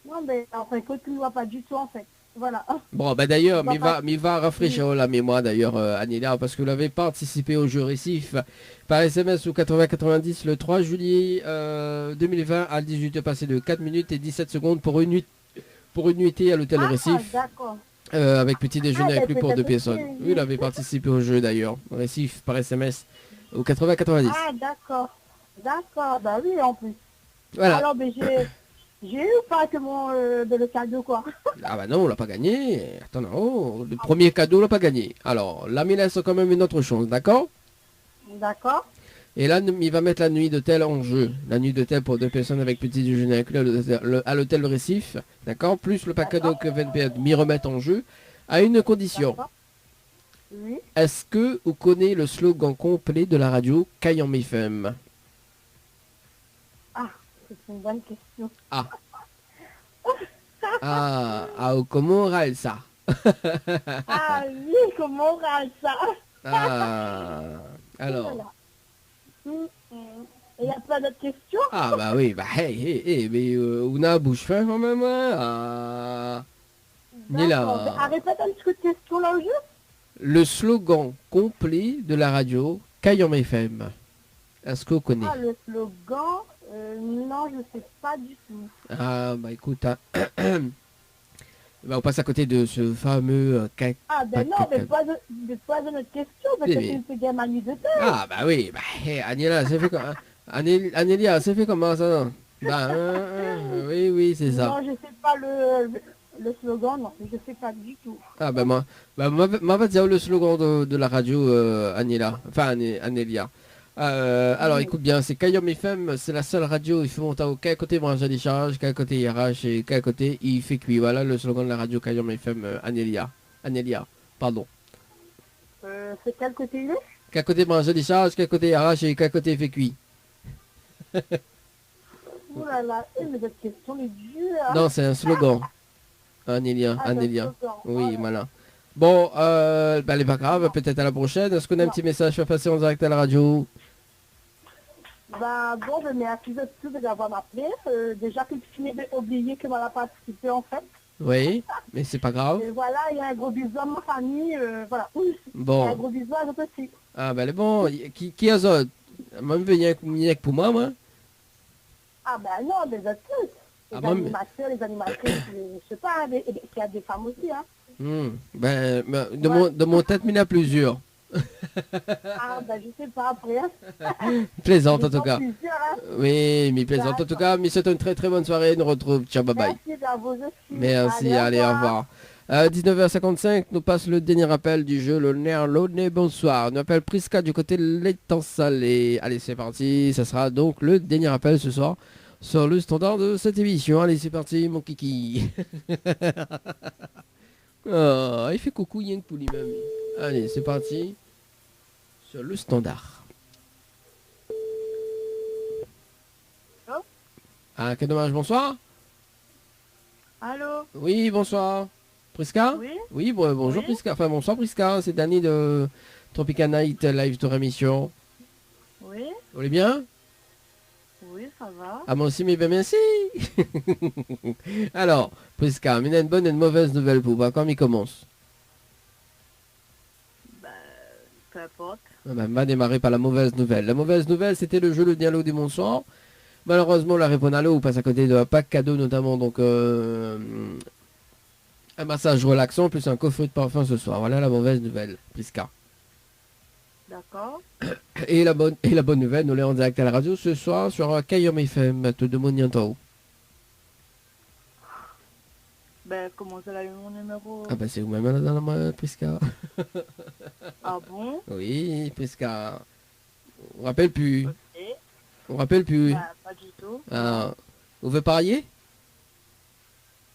Non, mais en fait, tu ne vois pas du tout, en fait. Voilà. Bon, bah d'ailleurs, Bah, mais va rafraîchir la mémoire, d'ailleurs, Anelia, parce que vous l'avez participé au jeu récif par SMS au 80-90 le 3 juillet 2020 à 18h passé de 4 minutes et 17 secondes pour une nuitée à l'hôtel Ah, Récif. d'accord. Avec petit déjeuner Ah, inclus pour peut-être 2 personnes. aussi, Oui, il avait participé au jeu d'ailleurs, Récif par SMS au 80-90. Ah, d'accord. D'accord, bah oui, en plus. Voilà. Alors, ben, j'ai eu ou pas que mon le cadeau, quoi. Ah bah non, on l'a pas gagné. Attends, non, le premier cadeau, on l'a pas gagné. Alors, là, mais laisse quand même une autre chance, d'accord? D'accord. Et là, il va mettre la nuit d'hôtel en jeu. La nuit d'hôtel pour 2 personnes avec petit déjeuner inclus à l'hôtel Le Récif. D'accord. Plus le pack cadeau que VNP m'y remettent en jeu. À une condition. D'accord. Oui. Est-ce que vous connaissez le slogan complet de la radio Cayenne FM? Ah, c'est une bonne question. Comment on ça? Ah oui, comment on râle ça? Alors. Voilà. Il y a pas d'autres questions? Ah bah oui, bah mais on a bouche fin quand même, Ni D'accord. là. Répète un petit peu de questions là au jeu. Le slogan complet de la radio Cayenne FM. Est-ce que vous connaissez? Ah, le slogan, non, je sais pas du tout. Ah bah écoute, on passe à côté de ce fameux Ah ben non, mais pas de notre question, parce que Oui, c'est une gamme à nuit de terre. Ah bah oui, bah Agnella, c'est fait comme Anélia, c'est fait comment ça? Bah oui, c'est ça. Non, je sais pas le slogan, non, je sais pas du tout. Ah bah moi va dire le slogan de la radio Agnella, enfin Anélia. Alors écoute bien, c'est Cayenne FM, c'est la seule radio, il faut monter au quel côté branche à décharge, quel côté IRH et quel côté il fait cuit. Voilà le slogan de la radio Cayenne FM Anélia, pardon. C'est quel côté il est? Quel côté branche à décharge, quel côté IRH et quel côté il fait cuit. Ouh là là, mais cette question est dure. Non, c'est un slogan. Anélia. Ah, c'est un slogan. Oui, voilà. Bon, bah, elle est pas grave, peut-être à la prochaine. Est-ce qu'on a un petit message à passer en direct à la radio? Bah bon, je merci de tout d'avoir appelé. Déjà que tu m'avais oublié que moi participé en fait. Oui, mais c'est pas grave. Et voilà, il y a un gros bisou à ma famille, voilà. Bon. Un gros bisou à notre aussi. Ah, bah, elle est bon. Qui a ça? Même venir pour moi? Ah ben non, des autres trucs. Les Ah, moi, mais- animateurs, les animatrices, je sais pas, il y a des femmes aussi, hein. Ben, de mon tête, mais il y en a plusieurs. Ah ben je sais pas après. Hein. Plaisante en Ils tout cas. sont plusieurs, hein. Oui, mais plaisante en tout cas. Mais c'est une très très bonne soirée. Nous retrouve. Ciao, bye bye. Merci à vous aussi. Merci, allez, au revoir. 19h55, nous passe le dernier appel du jeu, le néerlandais, bonsoir. On appelle Priska du côté de l'étang salé. Allez, c'est parti, ça sera donc le dernier appel ce soir sur le standard de cette émission. Allez, c'est parti, mon kiki. Oh, il fait coucou, Yann pour lui-même. Allez, c'est parti sur le standard. Allô? Ah, quel dommage, bonsoir. Allô? Oui, bonsoir. Priska? Oui? Oui, bonjour Oui. Priska. Enfin, bonsoir Priska, c'est Danny de Tropical Night Live Tour Émission. Oui? Vous allez bien? Oui, ça va. Ah, moi aussi, mais bien merci. Alors, Priska, il y a une bonne et une mauvaise nouvelle pour vous. Quand il commence? Peu importe. Ah ben, on va démarrer par la mauvaise nouvelle. La mauvaise nouvelle, c'était le jeu Le Dialogue du Bonsoir. Malheureusement, la réponse à l'eau passe à côté d'un pack cadeau, notamment donc un massage relaxant plus un coffret de parfum ce soir. Voilà la mauvaise nouvelle, Priska. D'accord. Et la bonne nouvelle, nous l'avons en direct à la radio ce soir sur Cayenne FM. Tout de monde bientôt. Ben, comment ça a eu mon numéro? Ah bah c'est vous-même là dans la main, Priska. Ah bon? Oui, Priska. On rappelle plus. Ok. On rappelle plus. Bah, pas du tout. Ah, vous voulez parier?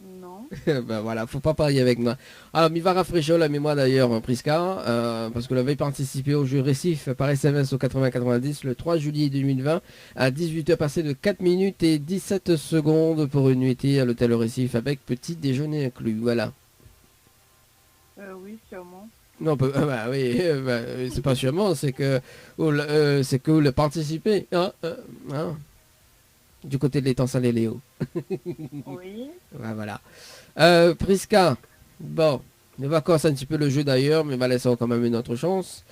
Non. Ben voilà, faut pas parier avec moi. Alors, il va rafraîchir la mémoire d'ailleurs, hein, Priska, parce que l'avait participé au jeu Récif par SMS au 80-90 le 3 juillet 2020 à 18h passé de 4 minutes et 17 secondes pour une nuitée à l'hôtel Récif avec petit déjeuner inclus. Voilà. Oui, sûrement. Non, bah oui, c'est pas sûrement, c'est que vous le participez. Hein. Du côté de l'étang salé Léo. Oui. Ouais, voilà. Priska, bon, on va commencer un petit peu le jeu d'ailleurs, mais on va laisser quand même une autre chance.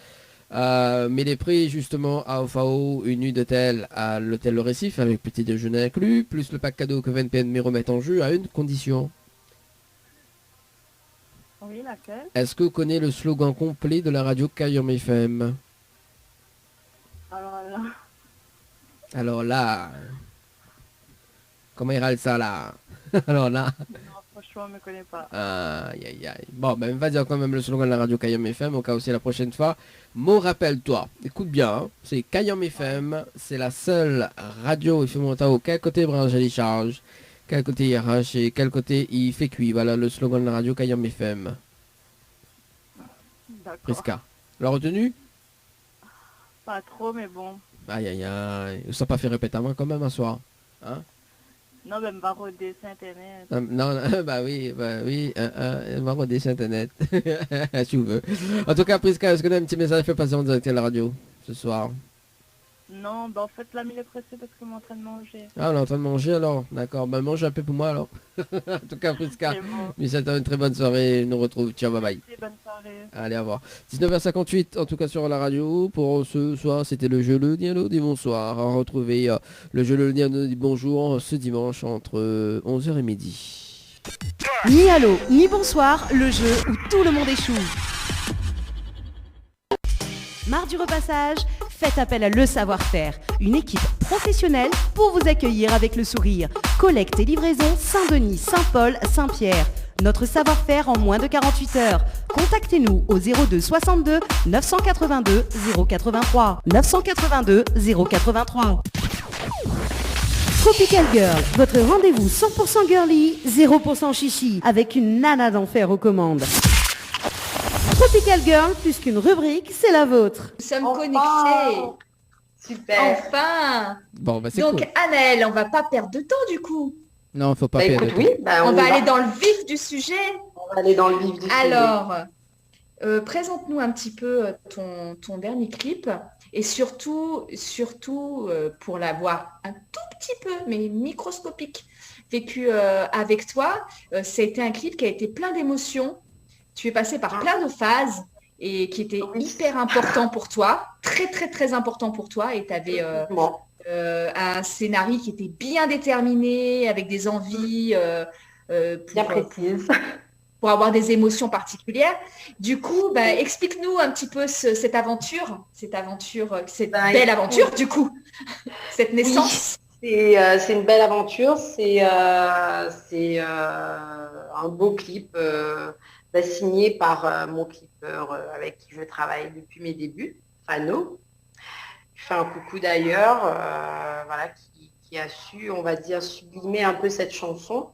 Mais les prix justement à OFAO, une nuit d'hôtel à l'hôtel Le Récif avec petit déjeuner inclus, plus le pack cadeau que VNPN me remet en jeu à une condition. Oui, laquelle? Est-ce que vous connaissez le slogan complet de la radio Cayenne FM? Alors là, Alors là, comment il râle ça là? Alors là, non, franchement, on me connaît pas. Aïe, aïe, aïe. Bon, ben, on va dire quand même le slogan de la radio Kayam FM, au cas où c'est la prochaine fois. Mo, rappelle-toi, écoute bien, hein, c'est Kayam FM, c'est la seule radio il fait monter au quel côté brancher les charges, quel côté il arrache et quel côté il fait cuit. Voilà le slogan de la radio Kayam FM. D'accord. Prisca, l'a retenu? Pas trop, mais bon. Aïe, aïe, aïe. Ça pas fait répéter avant quand même un soir. Hein? Non, ben, va roder sur Internet. Non, bah oui, elle m'a rodé sur Internet. Si tu veux. En tout cas, Prisca, est-ce que tu as un petit message fait passer en direct à la radio ce soir? Non, ben, en fait, l'ami est pressé parce que je suis en train de manger. Ah, on est en train de manger alors? D'accord, bah mange un peu pour moi alors. En tout cas, Prisca, C'est bon. mais c'était une très bonne soirée. Nous retrouve. Ciao, bye bye. Bonne soirée. Allez, à voir. 19h58, en tout cas sur la radio. Pour ce soir, c'était le jeu Le Dialogue dit bonsoir. À retrouver le jeu Le Dialogue dit bonjour ce dimanche entre 11h et midi. Ni allô, ni bonsoir, le jeu où tout le monde échoue. Marre du repassage? Faites appel à Le Savoir-Faire, une équipe professionnelle pour vous accueillir avec le sourire. Collecte et livraison Saint-Denis, Saint-Paul, Saint-Pierre. Notre savoir-faire en moins de 48 heures. Contactez-nous au 02 62 982 083. 982 083. Tropical Girl, votre rendez-vous 100% girly, 0% chichi, avec une nana d'enfer aux commandes. Tropical Girl, plus qu'une rubrique, c'est la vôtre. Nous sommes connectés. Super. Enfin. Bon, bah c'est Donc, cool. Anaëlle, on va pas perdre de temps du coup. Non, faut pas Bah, perdre écoute, de temps. oui, bah, On va y aller dans le vif du sujet. On va aller dans le vif du sujet. Alors, présente-nous un petit peu ton dernier clip et surtout pour l'avoir un tout petit peu, mais microscopique, vécu avec toi, c'était un clip qui a été plein d'émotions. Tu es passé par plein de phases et qui était hyper important pour toi, très très très important pour toi, et tu avais un scénario qui était bien déterminé, avec des envies bien précises. Pour avoir des émotions particulières. Du coup, bah, explique-nous un petit peu cette belle aventure, du coup, cette naissance. Oui, c'est une belle aventure, c'est un beau clip signé par mon clippeur avec qui je travaille depuis mes débuts, Fano. Je fais un coucou d'ailleurs, voilà, qui a su, on va dire, sublimer un peu cette chanson.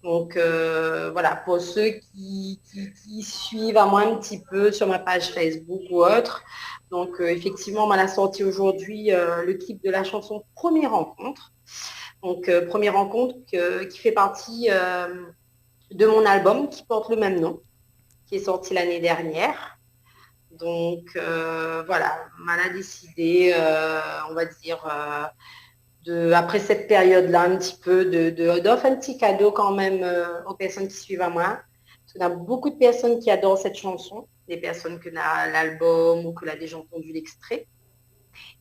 Donc voilà, pour ceux qui suivent à moi un petit peu sur ma page Facebook ou autre, donc effectivement, on m'a sorti aujourd'hui le clip de la chanson Première Rencontre. Donc Première Rencontre qui fait partie de mon album qui porte le même nom, qui est sorti l'année dernière. Donc voilà, on m'a décidé, on va dire, après cette période-là, un petit peu d'offre un petit cadeau quand même aux personnes qui suivent à moi. Parce qu'on a beaucoup de personnes qui adorent cette chanson, des personnes que l'album ou que l'a déjà entendu l'extrait.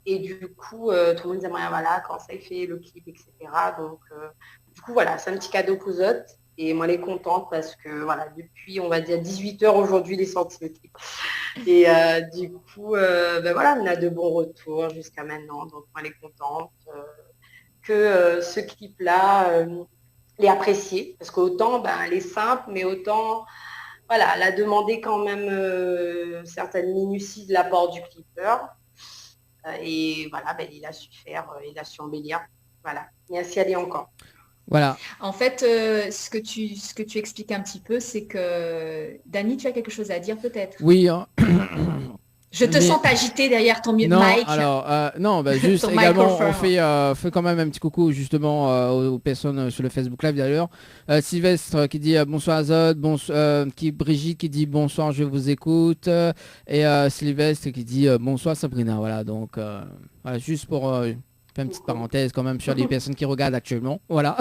Et du coup, tout le monde aimerait, voilà, quand ça fait le clip, etc. Donc, du coup, voilà, c'est un petit cadeau pour eux autres. Et moi, elle est contente parce que, voilà, depuis, on va dire, 18 heures aujourd'hui, il est sorti le clip. Et du coup, ben voilà, on a de bons retours jusqu'à maintenant. Donc, moi, elle est contente que ce clip-là l'ait apprécié. Parce qu'autant, ben, elle est simple, mais autant, voilà, elle a demandé quand même certaines minuties de la part du clippeur. Et voilà, ben, il a su faire, il a su embellir. Voilà, merci à lui encore. Voilà. En fait, ce que tu expliques un petit peu, c'est que Dani, tu as quelque chose à dire peut-être? Oui. Hein. Je te sens agité derrière ton mic. Non, alors, non, bah, juste également, on fait quand même un petit coucou justement aux personnes sur le Facebook Live d'ailleurs. Sylvestre qui dit bonsoir Azod, Brigitte qui dit bonsoir, je vous écoute, et Sylvestre qui dit bonsoir Sabrina. Voilà, donc voilà, juste pour faire une petite parenthèse quand même sur les personnes qui regardent actuellement. Voilà.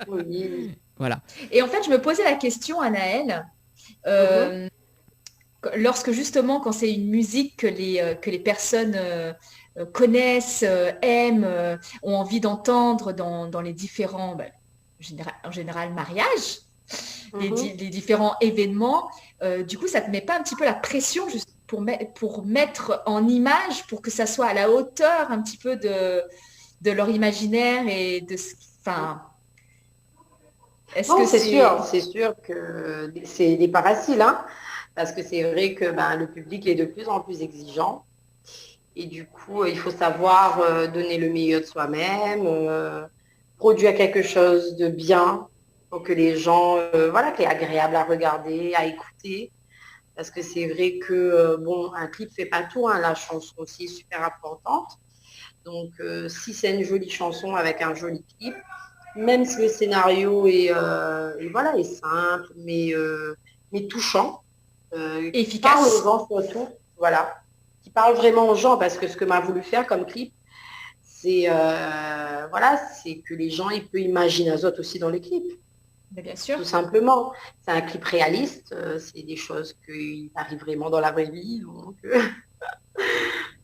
Oui. Voilà. Et en fait, je me posais la question, Anaëlle. Lorsque justement, quand c'est une musique que les personnes connaissent, aiment, ont envie d'entendre dans les différents, en général, mariages, les différents événements, du coup, ça ne te met pas un petit peu la pression juste pour mettre en image, pour que ça soit à la hauteur un petit peu de leur imaginaire et de ce... Enfin... Est-ce Non, que c'est sûr que n'est pas facile, hein, parce que c'est vrai que le public est de plus en plus exigeant. Et du coup, il faut savoir donner le meilleur de soi-même, produire quelque chose de bien pour que les gens, qui est agréable à regarder, à écouter. Parce que c'est vrai que, un clip ne fait pas tout, hein, la chanson aussi est super importante. Donc, si c'est une jolie chanson avec un joli clip, même si le scénario est simple, mais touchant, efficace. Qui parle aux gens surtout, voilà, qui parle vraiment aux gens, parce que ce que m'a voulu faire comme clip, c'est que les gens ils peuvent imaginer Azote aussi dans les clips. Mais bien sûr. Tout simplement. C'est un clip réaliste, c'est des choses qui arrivent vraiment dans la vraie vie.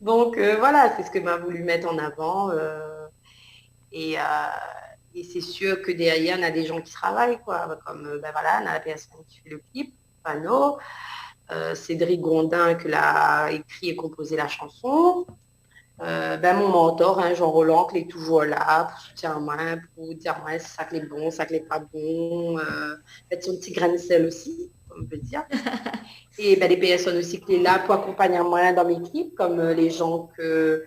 Donc, voilà, c'est ce que m'a voulu mettre en avant. Et c'est sûr que derrière, on a des gens qui travaillent, quoi. Comme, on a la personne qui fait le clip, Pano, Cédric Grondin, qui l'a écrit et composé la chanson. Mon mentor, hein, Jean Roland, qui est toujours là pour soutenir moi, pour dire ouais, c'est ça qui est bon, ça qui est pas bon, mettre son petit grain de sel aussi, comme on peut dire. Et des personnes aussi qui sont là pour accompagner moi dans mes clips, comme les gens que,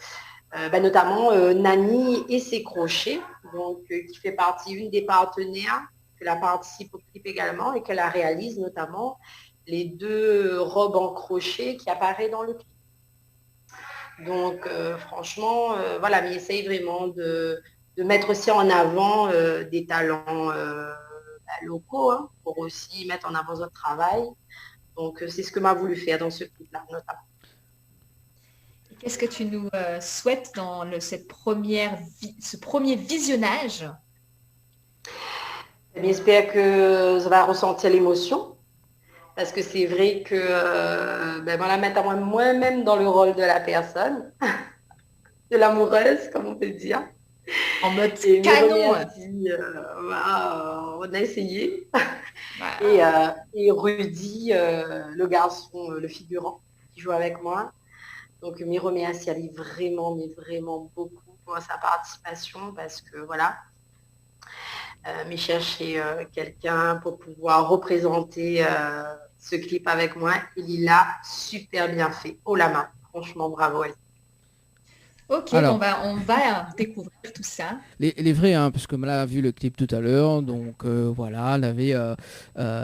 notamment Nani et ses crochets, donc qui fait partie une des partenaires, qu'elle a participe au clip également et qu'elle la réalise notamment les 2 robes en crochet qui apparaissent dans le clip. Donc, franchement, mais essaye vraiment de mettre aussi en avant des talents locaux, hein, pour aussi mettre en avant notre travail. Donc, c'est ce que m'a voulu faire dans ce clip-là, notamment. Qu'est-ce que tu nous souhaites dans ce premier visionnage? J'espère que ça va ressentir l'émotion. Parce que c'est vrai que mettre moi-même dans le rôle de la personne, de l'amoureuse, comme on peut dire. En mode canon. On a essayé. Et Rudy, le garçon, le figurant, qui joue avec moi. Donc mes remercie vraiment, mais vraiment beaucoup pour sa participation, parce que mais chercher quelqu'un pour pouvoir représenter ce clip avec moi, il l'a super bien fait. Oh la main, franchement bravo elle. Ok, alors, on va découvrir tout ça. Les vrais, hein, parce que là, a vu le clip tout à l'heure, donc voilà, elle avait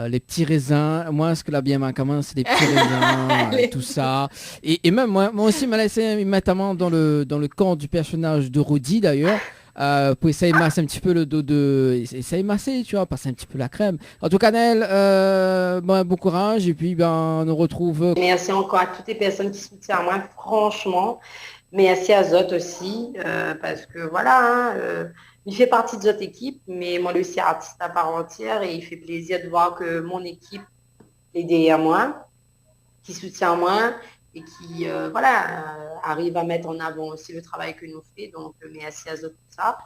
les petits raisins. Moi, ce que la bien comment c'est des petits raisins, tout ça. Et même moi aussi, m'a laissé mettre dans le camp du personnage de Rudy d'ailleurs. Pour essayer de masser un petit peu le dos essayer de masser, tu vois, passer un petit peu la crème. En tout cas, Nel, bon courage, et puis on nous retrouve. Merci encore à toutes les personnes qui soutiennent moi, franchement. Merci à Zot aussi, parce que il fait partie de Zot équipe, mais moi aussi artiste à part entière, et il fait plaisir de voir que mon équipe est derrière moi, qui soutient moi, et qui arrive à mettre en avant aussi le travail que nous fait. Donc merci à Zot pour ça.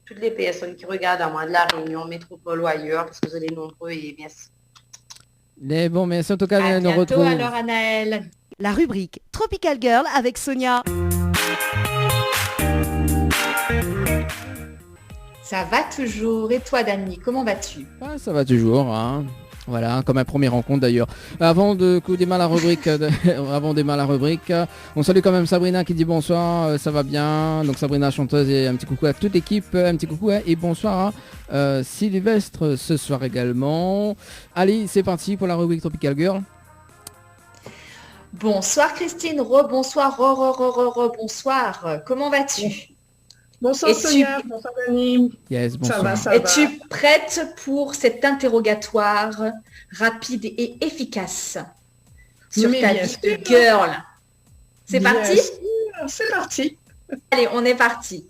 Toutes les personnes qui regardent à moi de la Réunion, métropole ou ailleurs, parce que vous êtes nombreux, et merci. Mais bon, merci en tout cas, à nous bientôt retrouve. Alors Anaëlle. La rubrique Tropical Girl avec Sonia. Ça va toujours. Et toi, Dani, comment vas-tu? Ça va toujours, hein. Voilà, comme un premier rencontre d'ailleurs. Avant de démarrer la rubrique, on salue quand même Sabrina qui dit bonsoir, ça va bien. Donc Sabrina chanteuse, et un petit coucou à toute l'équipe, un petit coucou et bonsoir à Sylvestre ce soir également. Allez, c'est parti pour la rubrique Tropical Girl. Bonsoir Christine, bonsoir, bonsoir. Comment vas-tu? Bonsoir Sonia, bonsoir Dani. Yes, bonsoir. Ça va. Es-tu prête pour cet interrogatoire rapide et efficace sur ta vie de girl? C'est parti? C'est parti. Allez, on est parti.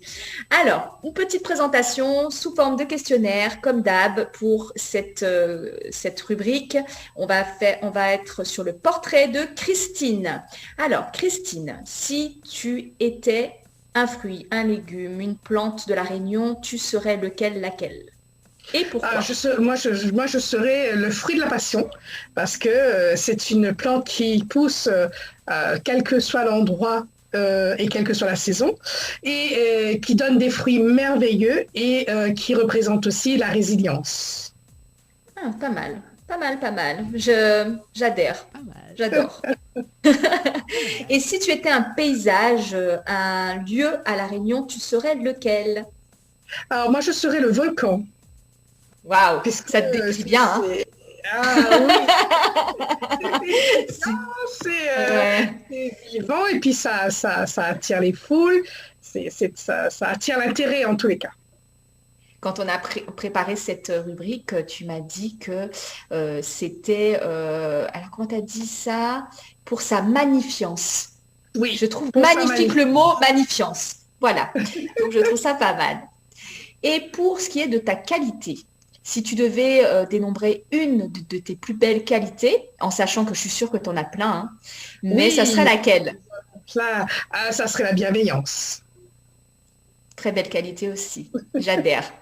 Alors, une petite présentation sous forme de questionnaire, comme d'hab, pour cette rubrique. On va être sur le portrait de Christine. Alors, Christine, si tu étais un fruit, un légume, une plante de la Réunion, tu serais laquelle? Et pourquoi? Moi, je serais le fruit de la passion, parce que c'est une plante qui pousse quel que soit l'endroit et quelle que soit la saison, et qui donne des fruits merveilleux et qui représente aussi la résilience. Pas mal. Pas mal. J'adhère. J'adore. Et si tu étais un paysage, un lieu à La Réunion, tu serais lequel? Alors moi, je serais le volcan. Waouh, ça te décrit bien, hein? Ah oui. C'est vivant et puis ça attire les foules. Ça attire l'intérêt en tous les cas. Quand on a préparé cette rubrique, tu m'as dit que c'était, alors comment tu as dit ça? Pour sa magnifience. Oui. Je trouve magnifique le mot magnifience. Voilà. Donc je trouve ça pas mal. Et pour ce qui est de ta qualité, si tu devais dénombrer une de tes plus belles qualités, en sachant que je suis sûre que tu en as plein, hein, mais ça serait laquelle? Ça serait la bienveillance. Très belle qualité aussi. J'adhère.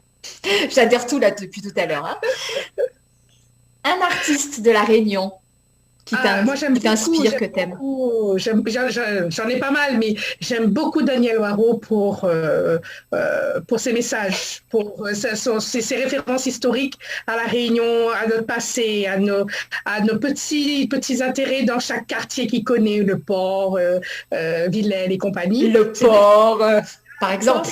J'adhère tout là depuis tout à l'heure. Hein. Un artiste de La Réunion qui t'inspire, que t'aimes. J'en ai pas mal, mais j'aime beaucoup Daniel Waro pour ses messages, pour ses références historiques à La Réunion, à notre passé, à nos petits intérêts dans chaque quartier qu'il connaît, le port, Villèle et compagnie. Le port, par exemple.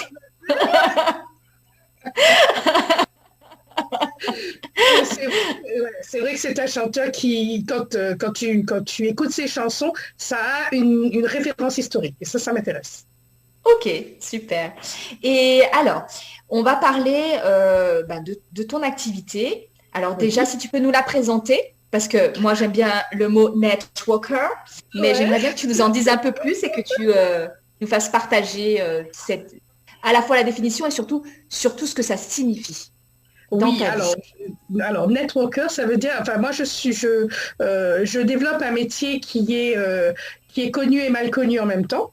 C'est vrai que c'est un chanteur qui, quand tu écoutes ses chansons, ça a une référence historique. Et ça m'intéresse. Ok, super. Et alors, on va parler de ton activité. Alors déjà, si tu peux nous la présenter, parce que moi, j'aime bien le mot networker, mais j'aimerais bien que tu nous en dises un peu plus et que tu nous fasses partager à la fois la définition et surtout ce que ça signifie. Oui, alors networker, ça veut dire, enfin moi je développe un métier qui est connu et mal connu en même temps,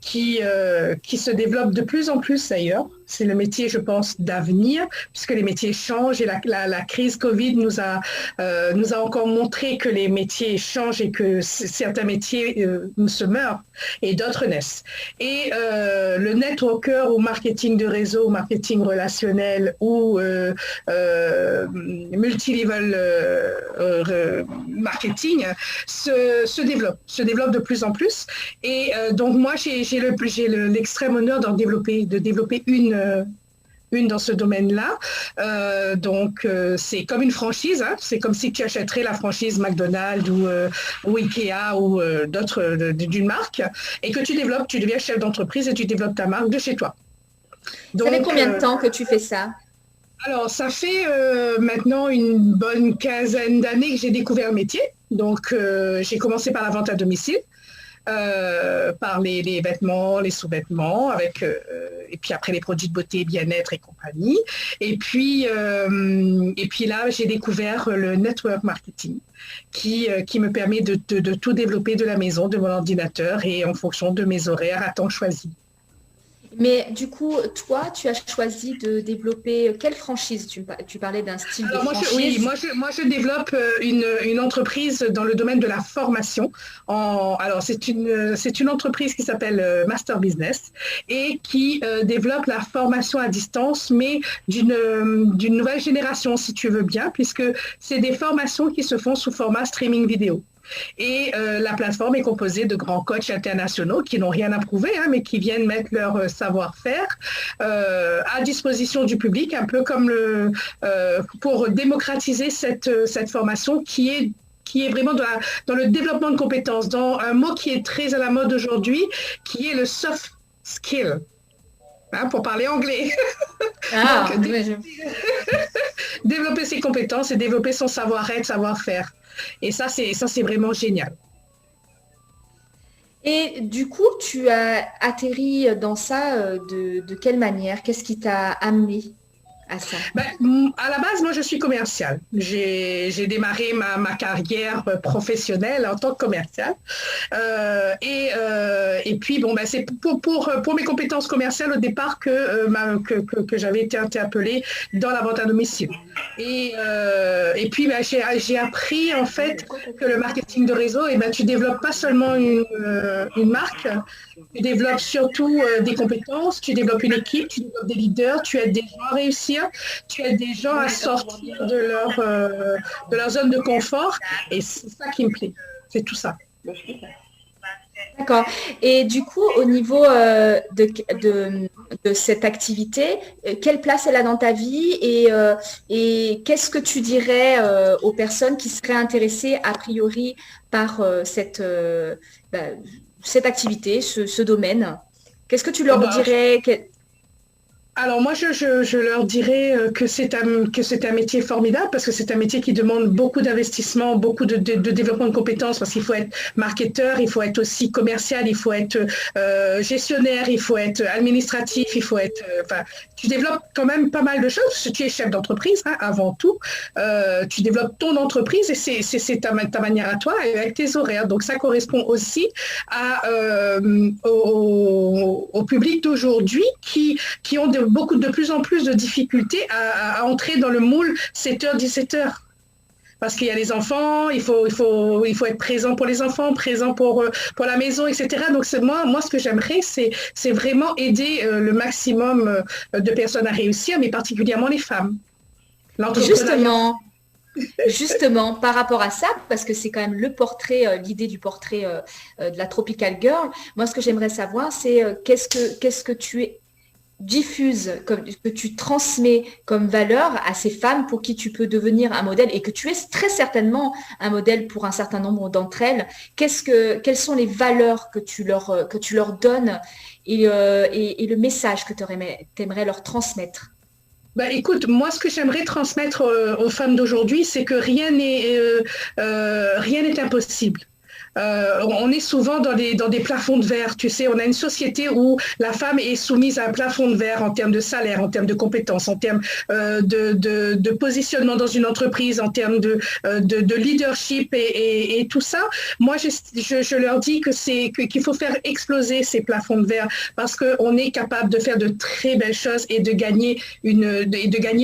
qui se développe de plus en plus d'ailleurs. C'est le métier, je pense, d'avenir, puisque les métiers changent et la crise Covid nous a encore montré que les métiers changent et que certains métiers se meurent et d'autres naissent. Et le networker ou marketing de réseau, marketing relationnel ou multilevel marketing se développe de plus en plus. Et donc moi, j'ai l'extrême honneur de développer une dans ce domaine-là. Donc, c'est comme une franchise. Hein. C'est comme si tu achèterais la franchise McDonald's ou Ikea ou d'autres d'une marque et que tu développes, tu deviens chef d'entreprise et tu développes ta marque de chez toi. Donc, ça fait combien de temps que tu fais ça? Alors, ça fait maintenant une bonne quinzaine d'années que j'ai découvert le métier. Donc, j'ai commencé par la vente à domicile. Par les vêtements, les sous-vêtements, et puis après les produits de beauté, bien-être et compagnie. Et puis là, j'ai découvert le network marketing qui me permet de tout développer de la maison, de mon ordinateur et en fonction de mes horaires à temps choisi. Mais du coup, toi, tu as choisi de développer quelle franchise? Tu parlais d'un style de franchise. Moi, je développe une entreprise dans le domaine de la formation. Alors, c'est une entreprise qui s'appelle Master Business et qui développe la formation à distance, mais d'une nouvelle génération, si tu veux bien, puisque c'est des formations qui se font sous format streaming vidéo. Et la plateforme est composée de grands coachs internationaux qui n'ont rien à prouver, hein, mais qui viennent mettre leur savoir-faire à disposition du public, un peu comme pour démocratiser cette formation qui est vraiment dans le développement de compétences, dans un mot qui est très à la mode aujourd'hui, qui est le soft skill. Hein, pour parler anglais. Donc, développer ses compétences et développer son savoir-être, savoir-faire. Et ça, c'est vraiment génial. Et du coup, tu as atterri dans ça de quelle manière? Qu'est-ce qui t'a amené à ça? À la base, moi, je suis commerciale. J'ai démarré ma carrière professionnelle en tant que commerciale. Et Et puis, bon, ben, c'est pour mes compétences commerciales au départ que j'avais été interpellée dans la vente à domicile. Et puis, ben, j'ai appris en fait que le marketing de réseau, et ben, tu développes pas seulement une marque, tu développes surtout des compétences, tu développes une équipe, tu développes des leaders, tu aides des gens à réussir, tu aides des gens à sortir de leur zone de confort. Et c'est ça qui me plaît. C'est tout ça. D'accord. Et du coup, au niveau de cette activité, quelle place elle a dans ta vie et qu'est-ce que tu dirais aux personnes qui seraient intéressées a priori par cette activité, ce domaine? Qu'est-ce que tu leur dirais? Alors moi, je leur dirais que c'est un métier formidable parce que c'est un métier qui demande beaucoup d'investissement, beaucoup de développement de compétences parce qu'il faut être marketeur, il faut être aussi commercial, il faut être gestionnaire, il faut être administratif, il faut être... tu développes quand même pas mal de choses parce que tu es chef d'entreprise avant tout. Tu développes ton entreprise et c'est ta manière à toi et avec tes horaires. Donc ça correspond aussi au public d'aujourd'hui qui ont de plus en plus de difficultés à entrer dans le moule 7h, 17h. Parce qu'il y a les enfants, il faut être présent pour les enfants, présent pour la maison, etc. Donc moi, ce que j'aimerais, c'est vraiment aider le maximum de personnes à réussir, mais particulièrement les femmes. Justement, par rapport à ça, parce que c'est quand même l'idée du portrait de la Tropical Girl, moi, ce que j'aimerais savoir, c'est qu'est-ce que tu diffuses, que tu transmets comme valeur à ces femmes pour qui tu peux devenir un modèle et que tu es très certainement un modèle pour un certain nombre d'entre elles. Quelles sont les valeurs que tu leur donnes et le message que tu aimerais leur transmettre? Bah, écoute, moi, ce que j'aimerais transmettre aux femmes d'aujourd'hui, c'est que rien n'est impossible. On est souvent dans des plafonds de verre, tu sais, on a une société où la femme est soumise à un plafond de verre en termes de salaire, en termes de compétences, en termes de positionnement dans une entreprise, en termes de leadership et tout ça. Moi, je leur dis qu'il faut faire exploser ces plafonds de verre parce qu'on est capable de faire de très belles choses et de gagner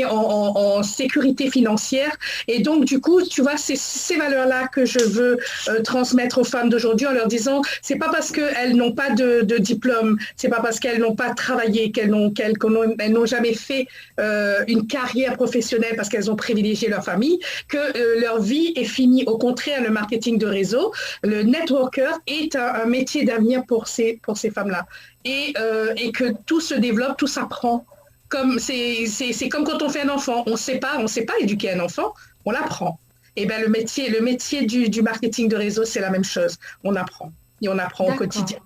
en sécurité financière. Et donc, du coup, tu vois, c'est ces valeurs-là que je veux transmettre aux femmes d'aujourd'hui en leur disant c'est pas parce qu'elles n'ont pas de diplôme, c'est pas parce qu'elles n'ont pas travaillé, qu'elles n'ont jamais fait une carrière professionnelle parce qu'elles ont privilégié leur famille, que leur vie est finie. Au contraire, le marketing de réseau, le networker est un métier d'avenir pour ces femmes-là. Et que tout se développe, tout s'apprend. C'est comme quand on fait un enfant, on sait pas éduquer un enfant, on l'apprend. Et bien, le métier du marketing de réseau, c'est la même chose. On apprend. Et on apprend au quotidien.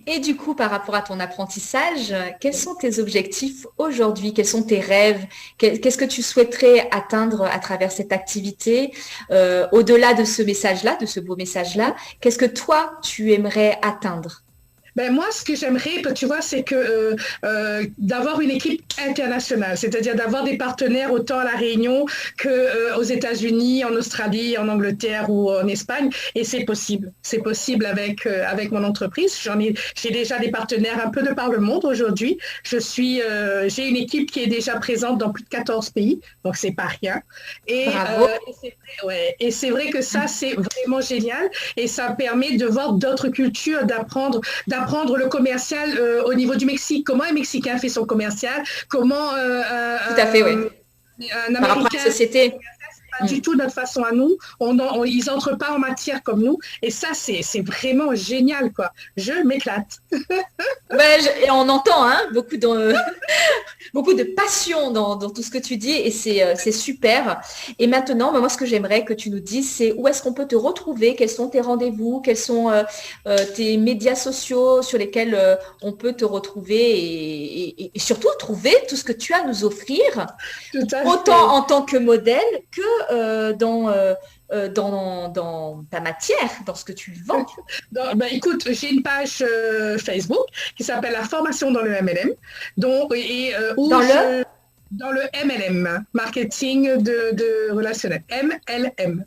Et du coup, par rapport à ton apprentissage, quels sont tes objectifs aujourd'hui? Quels sont tes rêves? Qu'est-ce que tu souhaiterais atteindre à travers cette activité? Au-delà de ce message-là, de ce beau message-là, qu'est-ce que toi, tu aimerais atteindre? Ben moi, ce que j'aimerais, tu vois, c'est que d'avoir une équipe internationale, c'est-à-dire d'avoir des partenaires autant à La Réunion qu'aux États-Unis, en Australie, en Angleterre ou en Espagne. Et c'est possible. C'est possible avec mon entreprise. J'ai déjà des partenaires un peu de par le monde aujourd'hui. J'ai une équipe qui est déjà présente dans plus de 14 pays, donc c'est pas rien. Et c'est vrai que ça, c'est vraiment génial. Et ça permet de voir d'autres cultures, d'apprendre le commercial au niveau du Mexique. Comment un Mexicain fait son commercial? Comment tout à fait, oui. Un Américain, par rapport à la société. Pas du tout notre façon à nous. Ils n'entrent pas en matière comme nous. Et ça, c'est vraiment génial, quoi. Je m'éclate. Et on entend beaucoup de passion dans tout ce que tu dis et c'est super. Et maintenant, moi, ce que j'aimerais que tu nous dises, c'est où est-ce qu'on peut te retrouver? Quels sont tes rendez-vous? Quels sont tes médias sociaux sur lesquels on peut te retrouver et surtout trouver tout ce que tu as à nous offrir, autant en tant que modèle que dans ta matière, dans ce que tu vends. Écoute, j'ai une page Facebook qui s'appelle La formation dans le MLM. Dans le MLM, marketing de relationnel. MLM.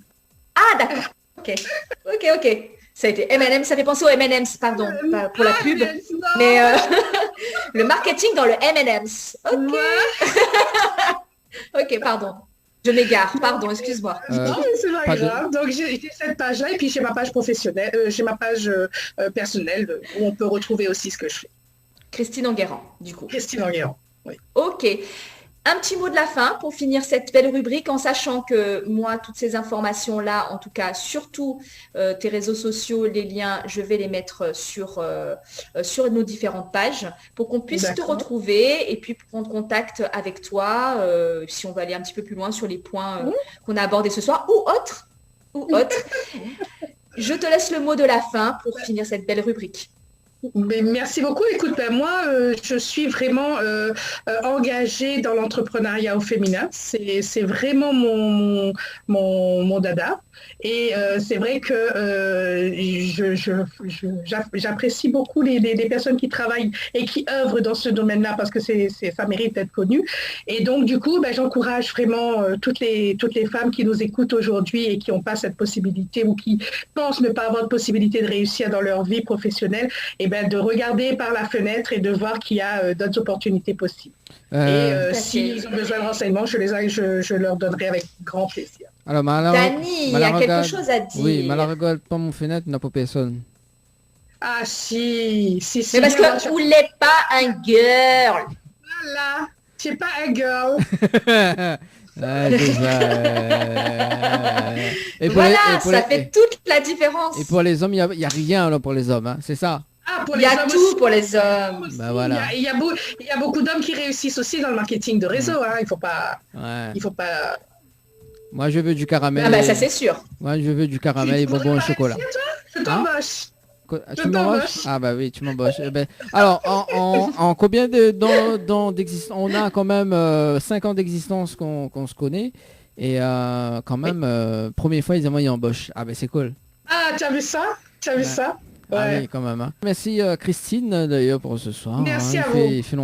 Ah, d'accord. Ok. Ça a été M&M's, ça fait penser au M&M's, pardon, pas pour la pub. M&M's, non. Mais le marketing dans le M&M's. Ok. Ok, pardon. Je m'égare, pardon, excuse-moi. Non, mais c'est pas pas de- grave. Donc j'ai cette page-là et puis j'ai ma page professionnelle, j'ai ma page personnelle où on peut retrouver aussi ce que je fais. Christine Enguerrand, du coup. Christine Enguerrand. Oui. Ok. Un petit mot de la fin pour finir cette belle rubrique en sachant que moi, toutes ces informations-là, en tout cas, surtout tes réseaux sociaux, les liens, je vais les mettre sur nos différentes pages pour qu'on puisse te D'accord. retrouver et puis prendre contact avec toi si on va aller un petit peu plus loin sur les points qu'on a abordés ce soir ou autres. Je te laisse le mot de la fin pour finir cette belle rubrique. Mais merci beaucoup. Écoute, ben moi, je suis vraiment engagée dans l'entrepreneuriat au féminin. C'est vraiment mon dada. Et c'est vrai que j'apprécie beaucoup les personnes qui travaillent et qui œuvrent dans ce domaine-là parce que ça mérite d'être connu. Et donc, du coup, ben, j'encourage vraiment toutes les femmes qui nous écoutent aujourd'hui et qui n'ont pas cette possibilité ou qui pensent ne pas avoir de possibilité de réussir dans leur vie professionnelle, et ben, de regarder par la fenêtre et de voir qu'il y a d'autres opportunités possibles. S'ils ont besoin de renseignements, je leur donnerai avec grand plaisir. Alors, Dani, il y a quelque chose à dire. Oui, mais elle regarde pas mon fenêtre, n'a pas personne. Ah si. Mais parce que vous n'êtes pas un girl. Voilà, c'est pas un girl. Ça fait toute la différence. Et pour les hommes, il n'y a rien là, pour les hommes, hein, c'est ça. Il y a tout pour les hommes. Ben voilà. Il y a beaucoup d'hommes qui réussissent aussi dans le marketing de réseau. Hein. Il faut pas. Moi, je veux du caramel. Ah bah ça c'est sûr. Moi, je veux du caramel et bonbons au chocolat. Je t'embauche. Tu m'embauches? Ah bah oui, tu m'embauches. Alors, en combien d'existence? On a quand même 5 ans d'existence qu'on se connaît. Et quand même, première fois, ils embauchent. Ah bah c'est cool. Ah, tu as vu ça? Ouais. Ah oui, quand même. Hein. Merci Christine d'ailleurs pour ce soir. Merci à vous.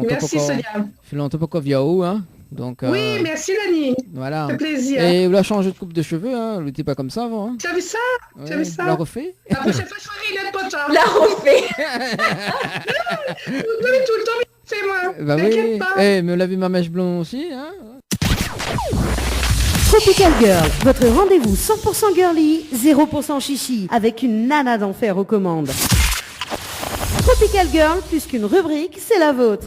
Merci Sonia. Fait longtemps pour qu'on vienne où, hein. Donc, oui, merci Lani. Voilà. Ça fait plaisir. Et vous a changé de coupe de cheveux, hein. Elle n'était pas comme ça avant. Hein. Tu as vu ça? Tu as vu ça? La refait? La prochaine fois, je ferai une potin. La refait. Tout le temps, c'est moi. Bah T'inquiète pas. Me laver ma mèche blonde aussi, hein. Tropical Girl, votre rendez-vous 100% girly, 0% chichi, avec une nana d'enfer aux commandes. Tropical Girl, plus qu'une rubrique, c'est la vôtre.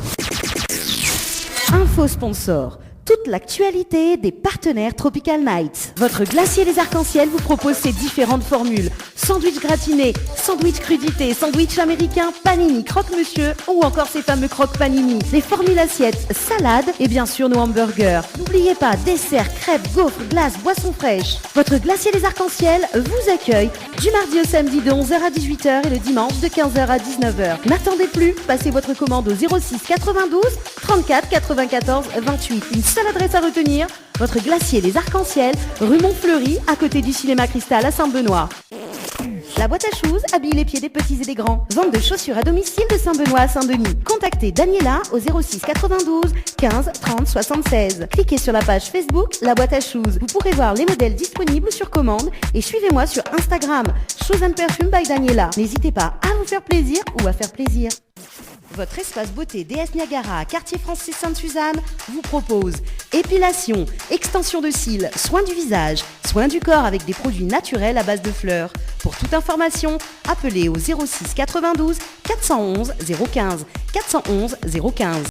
Info sponsor. Toute l'actualité des partenaires Tropical Nights. Votre glacier les arcs-en-ciel vous propose ses différentes formules. Sandwich gratiné, sandwich crudité, sandwich américain, panini, croque-monsieur ou encore ces fameux croque-panini. Les formules assiettes, salades et bien sûr nos hamburgers. N'oubliez pas, dessert, crêpes, gaufres, glaces, boissons fraîches. Votre glacier les arcs-en-ciel vous accueille du mardi au samedi de 11h à 18h et le dimanche de 15h à 19h. N'attendez plus, passez votre commande au 06 92 34 94 28. Une seule adresse à retenir, votre glacier les arcs-en-ciel, rue Montfleury, à côté du cinéma Cristal à Saint-Benoît. La boîte à shoes habille les pieds des petits et des grands. Vente de chaussures à domicile de Saint-Benoît à Saint-Denis. Contactez Daniela au 06 92 15 30 76. Cliquez sur la page Facebook La Boîte à Shoes. Vous pourrez voir les modèles disponibles sur commande et suivez-moi sur Instagram Shoes and Perfume by Daniela. N'hésitez pas à vous faire plaisir ou à faire plaisir. Votre espace beauté DS Niagara, quartier Francis Sainte-Suzanne, vous propose épilation, extension de cils, soins du visage, soins du corps avec des produits naturels à base de fleurs. Pour toute information, appelez au 06 92 411 015 411 015.